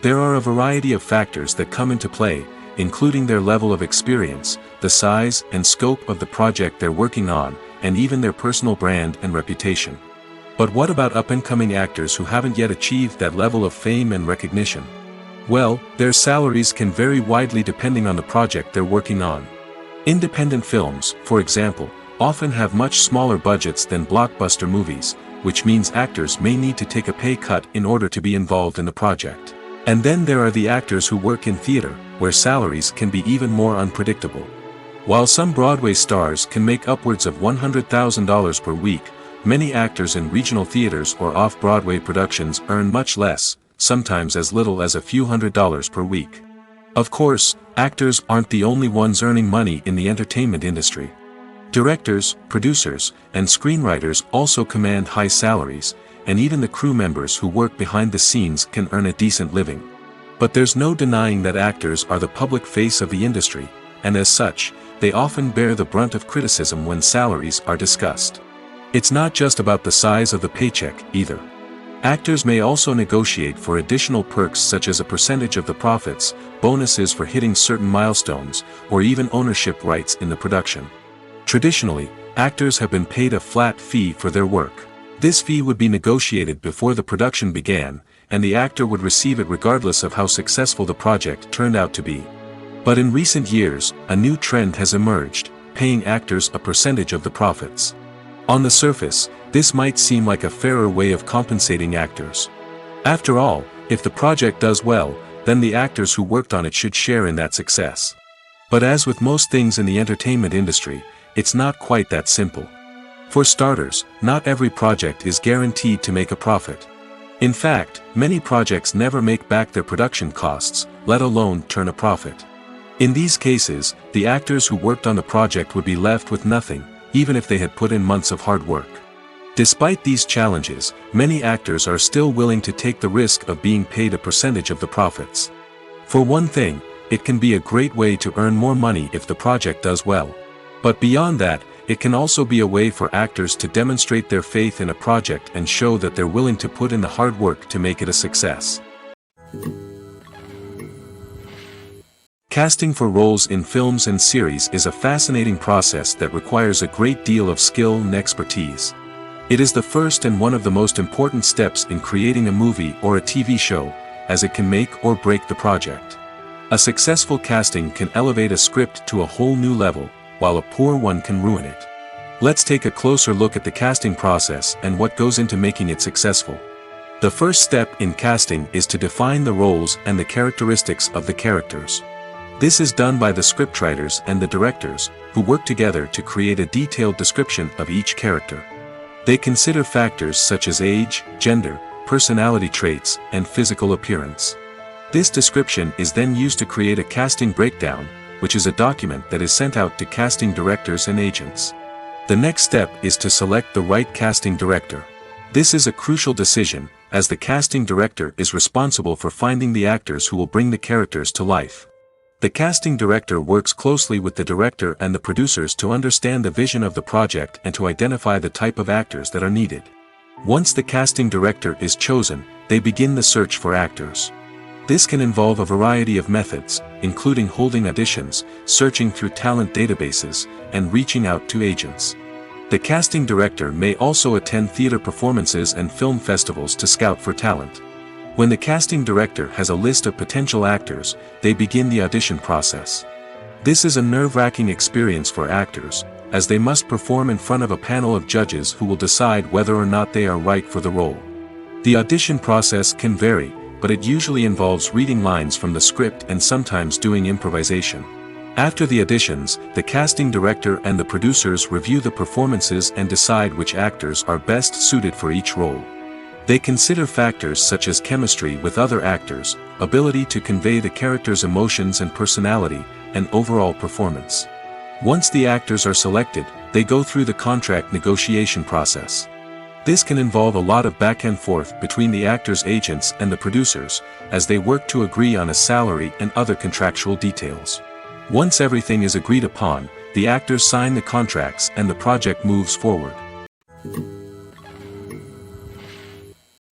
There are a variety of factors that come into play, including their level of experience, the size and scope of the project they're working on, and even their personal brand and reputation. But what about up-and-coming actors who haven't yet achieved that level of fame and recognition? Well, their salaries can vary widely depending on the project they're working on. Independent films, for example, often have much smaller budgets than blockbuster movies, which means actors may need to take a pay cut in order to be involved in the project. And then there are the actors who work in theater, where salaries can be even more unpredictable. While some Broadway stars can make upwards of $100,000 per week, many actors in regional theaters or off-Broadway productions earn much less, sometimes as little as a few $100s per week. Of course, actors aren't the only ones earning money in the entertainment industry. Directors, producers, and screenwriters also command high salaries, and even the crew members who work behind the scenes can earn a decent living. But there's no denying that actors are the public face of the industry, and as such, they often bear the brunt of criticism when salaries are discussed. It's not just about the size of the paycheck, either. Actors may also negotiate for additional perks such as a percentage of the profits, bonuses for hitting certain milestones, or even ownership rights in the production. Traditionally, actors have been paid a flat fee for their work. This fee would be negotiated before the production began, and the actor would receive it regardless of how successful the project turned out to be. But in recent years, a new trend has emerged, paying actors a percentage of the profits. On the surface, this might seem like a fairer way of compensating actors. After all, if the project does well, then the actors who worked on it should share in that success. But as with most things in the entertainment industry, it's not quite that simple. For starters, not every project is guaranteed to make a profit. In fact, many projects never make back their production costs, let alone turn a profit. In these cases, the actors who worked on the project would be left with nothing, even if they had put in months of hard work. Despite these challenges, many actors are still willing to take the risk of being paid a percentage of the profits. For one thing, it can be a great way to earn more money if the project does well. But beyond that, it can also be a way for actors to demonstrate their faith in a project and show that they're willing to put in the hard work to make it a success. Casting for roles in films and series is a fascinating process that requires a great deal of skill and expertise. It is the first and one of the most important steps in creating a movie or a TV show, as it can make or break the project. A successful casting can elevate a script to a whole new level, while a poor one can ruin it. Let's take a closer look at the casting process and what goes into making it successful. The first step in casting is to define the roles and the characteristics of the characters. This is done by the scriptwriters and the directors, who work together to create a detailed description of each character. They consider factors such as age, gender, personality traits, and physical appearance. This description is then used to create a casting breakdown, which is a document that is sent out to casting directors and agents. The next step is to select the right casting director. This is a crucial decision, as the casting director is responsible for finding the actors who will bring the characters to life. The casting director works closely with the director and the producers to understand the vision of the project and to identify the type of actors that are needed. Once the casting director is chosen, they begin the search for actors. This can involve a variety of methods, including holding auditions, searching through talent databases, and reaching out to agents. The casting director may also attend theater performances and film festivals to scout for talent. When the casting director has a list of potential actors, they begin the audition process. This is a nerve-wracking experience for actors, as they must perform in front of a panel of judges who will decide whether or not they are right for the role. The audition process can vary, but it usually involves reading lines from the script and sometimes doing improvisation. After the auditions, the casting director and the producers review the performances and decide which actors are best suited for each role. They consider factors such as chemistry with other actors, ability to convey the character's emotions and personality, and overall performance. Once the actors are selected, they go through the contract negotiation process. This can involve a lot of back and forth between the actors' agents and the producers, as they work to agree on a salary and other contractual details. Once everything is agreed upon, the actors sign the contracts and the project moves forward.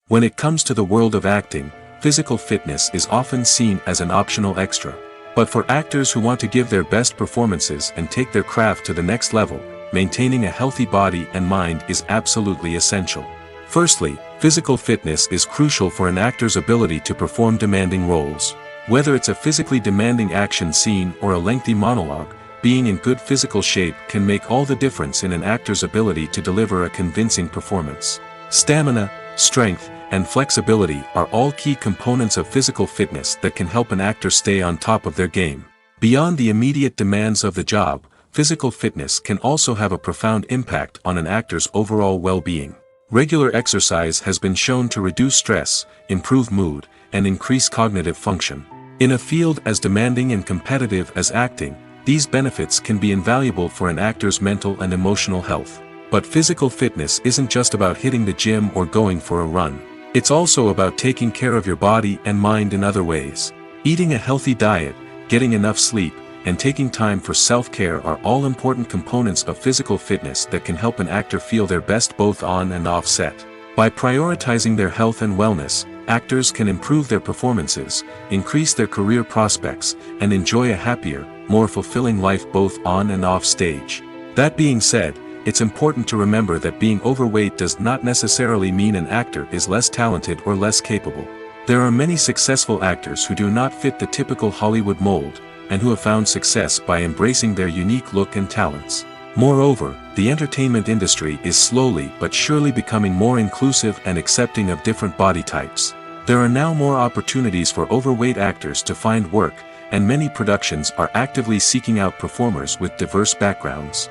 When it comes to the world of acting, physical fitness is often seen as an optional extra. But for actors who want to give their best performances and take their craft to the next level, maintaining a healthy body and mind is absolutely essential. Firstly, physical fitness is crucial for an actor's ability to perform demanding roles. Whether it's a physically demanding action scene or a lengthy monologue, being in good physical shape can make all the difference in an actor's ability to deliver a convincing performance. Stamina, strength, and flexibility are all key components of physical fitness that can help an actor stay on top of their game. Beyond the immediate demands of the job, physical fitness can also have a profound impact on an actor's overall well-being. Regular exercise has been shown to reduce stress, improve mood, and increase cognitive function. In a field as demanding and competitive as acting, these benefits can be invaluable for an actor's mental and emotional health. But physical fitness isn't just about hitting the gym or going for a run. It's also about taking care of your body and mind in other ways. Eating a healthy diet, getting enough sleep, and taking time for self-care are all important components of physical fitness that can help an actor feel their best both on and off set. By prioritizing their health and wellness, actors can improve their performances, increase their career prospects, and enjoy a happier, more fulfilling life both on and off stage. That being said, it's important to remember that being overweight does not necessarily mean an actor is less talented or less capable. There are many successful actors who do not fit the typical Hollywood mold, and who have found success by embracing their unique look and talents. Moreover, the entertainment industry is slowly but surely becoming more inclusive and accepting of different body types. There are now more opportunities for overweight actors to find work, and many productions are actively seeking out performers with diverse backgrounds.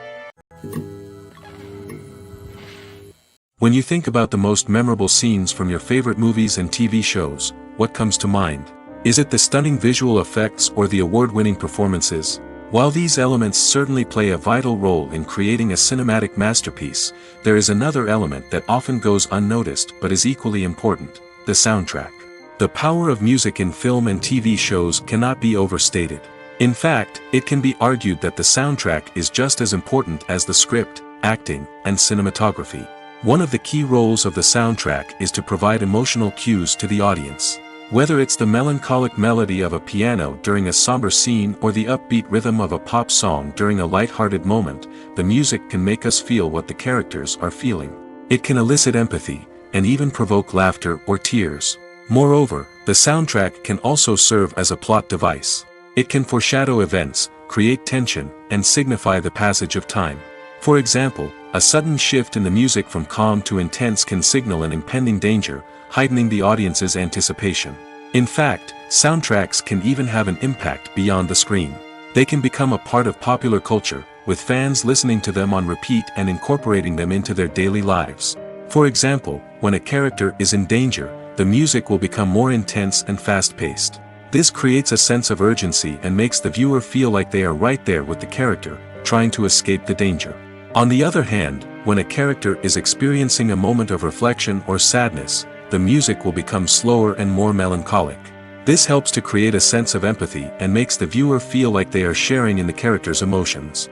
When you think about the most memorable scenes from your favorite movies and TV shows, what comes to mind? Is it the stunning visual effects or the award-winning performances? While these elements certainly play a vital role in creating a cinematic masterpiece, there is another element that often goes unnoticed but is equally important: the soundtrack. The power of music in film and TV shows cannot be overstated. In fact, it can be argued that the soundtrack is just as important as the script, acting, and cinematography. One of the key roles of the soundtrack is to provide emotional cues to the audience. Whether it's the melancholic melody of a piano during a somber scene or the upbeat rhythm of a pop song during a light-hearted moment, the music can make us feel what the characters are feeling. It can elicit empathy, and even provoke laughter or tears. Moreover, the soundtrack can also serve as a plot device. It can foreshadow events, create tension, and signify the passage of time. For example, a sudden shift in the music from calm to intense can signal an impending danger, heightening the audience's anticipation. In fact, soundtracks can even have an impact beyond the screen. They can become a part of popular culture, with fans listening to them on repeat and incorporating them into their daily lives. For example, when a character is in danger, the music will become more intense and fast-paced. This creates a sense of urgency and makes the viewer feel like they are right there with the character, trying to escape the danger. On the other hand, when a character is experiencing a moment of reflection or sadness, the music will become slower and more melancholic. This helps to create a sense of empathy and makes the viewer feel like they are sharing in the character's emotions.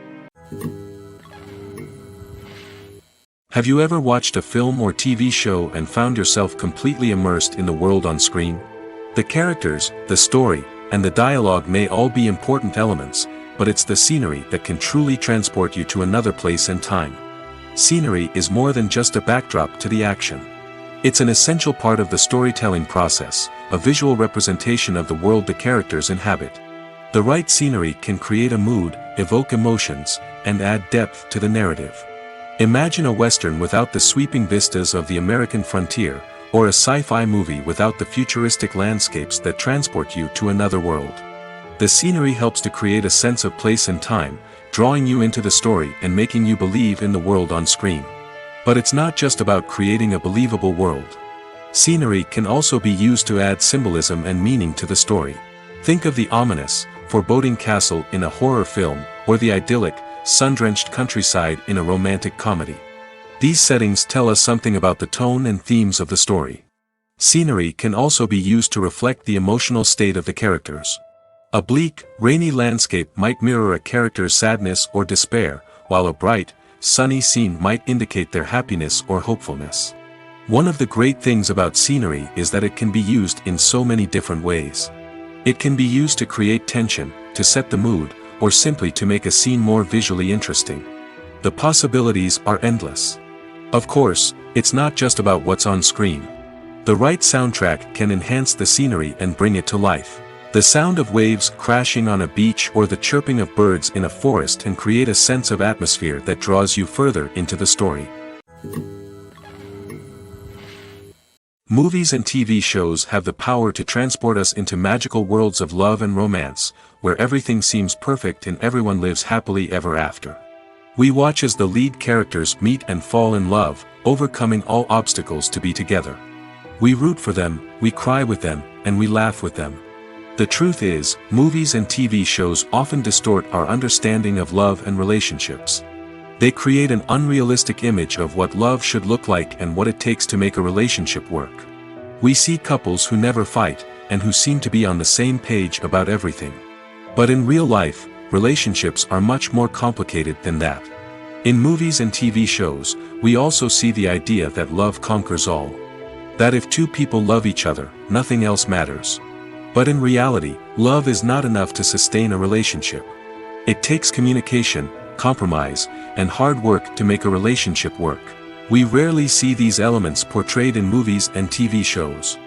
Have you ever watched a film or TV show and found yourself completely immersed in the world on screen? The characters, the story, and the dialogue may all be important elements, but it's the scenery that can truly transport you to another place and time. Scenery is more than just a backdrop to the action. It's an essential part of the storytelling process, a visual representation of the world the characters inhabit. The right scenery can create a mood, evoke emotions, and add depth to the narrative. Imagine a western without the sweeping vistas of the American frontier, or a sci-fi movie without the futuristic landscapes that transport you to another world. The scenery helps to create a sense of place and time, drawing you into the story and making you believe in the world on screen. But it's not just about creating a believable world. Scenery can also be used to add symbolism and meaning to the story. Think of the ominous, foreboding castle in a horror film, or the idyllic, sun-drenched countryside in a romantic comedy. These settings tell us something about the tone and themes of the story. Scenery can also be used to reflect the emotional state of the characters. A bleak, rainy landscape might mirror a character's sadness or despair, while a bright, sunny scene might indicate their happiness or hopefulness. One of the great things about scenery is that it can be used in so many different ways. It can be used to create tension, to set the mood, or simply to make a scene more visually interesting. The possibilities are endless. Of course, it's not just about what's on screen. The right soundtrack can enhance the scenery and bring it to life. The sound of waves crashing on a beach or the chirping of birds in a forest can create a sense of atmosphere that draws you further into the story. Movies and TV shows have the power to transport us into magical worlds of love and romance, where everything seems perfect and everyone lives happily ever after. We watch as the lead characters meet and fall in love, overcoming all obstacles to be together. We root for them, we cry with them, and we laugh with them. The truth is, movies and TV shows often distort our understanding of love and relationships. They create an unrealistic image of what love should look like and what it takes to make a relationship work. We see couples who never fight, and who seem to be on the same page about everything. But in real life, relationships are much more complicated than that. In movies and TV shows, we also see the idea that love conquers all. That if two people love each other, nothing else matters. But in reality, love is not enough to sustain a relationship. It takes communication, compromise, and hard work to make a relationship work. We rarely see these elements portrayed in movies and TV shows.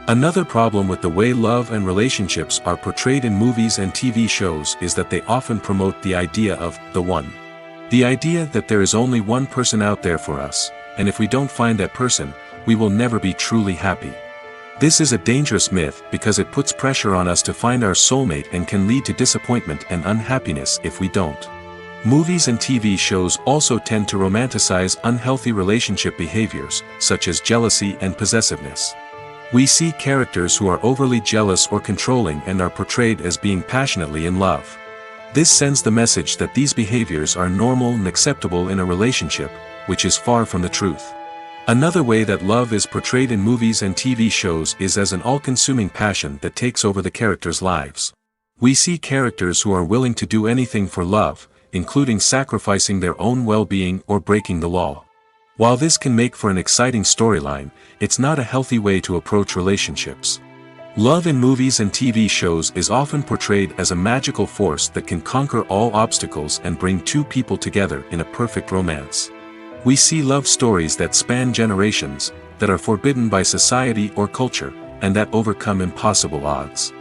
Another problem with the way love and relationships are portrayed in movies and TV shows is that they often promote the idea of the one. The idea that there is only one person out there for us, and if we don't find that person, we will never be truly happy. This is a dangerous myth because it puts pressure on us to find our soulmate and can lead to disappointment and unhappiness if we don't. Movies and TV shows also tend to romanticize unhealthy relationship behaviors, such as jealousy and possessiveness. We see characters who are overly jealous or controlling and are portrayed as being passionately in love. This sends the message that these behaviors are normal and acceptable in a relationship, which is far from the truth. Another way that love is portrayed in movies and TV shows is as an all-consuming passion that takes over the characters' lives. We see characters who are willing to do anything for love, including sacrificing their own well-being or breaking the law. While this can make for an exciting storyline, it's not a healthy way to approach relationships. Love in movies and TV shows is often portrayed as a magical force that can conquer all obstacles and bring two people together in a perfect romance. We see love stories that span generations, that are forbidden by society or culture, and that overcome impossible odds.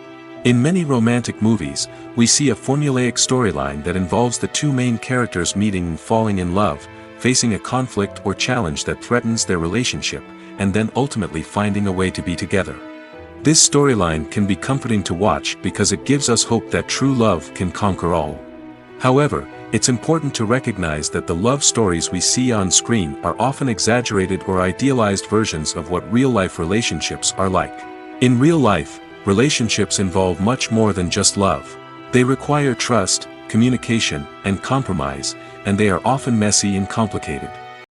In many romantic movies, we see a formulaic storyline that involves the two main characters meeting and falling in love, facing a conflict or challenge that threatens their relationship, and then ultimately finding a way to be together. This storyline can be comforting to watch because it gives us hope that true love can conquer all. However, it's important to recognize that the love stories we see on screen are often exaggerated or idealized versions of what real-life relationships are like. In real life, relationships involve much more than just love. They require trust, communication, and compromise, and they are often messy and complicated.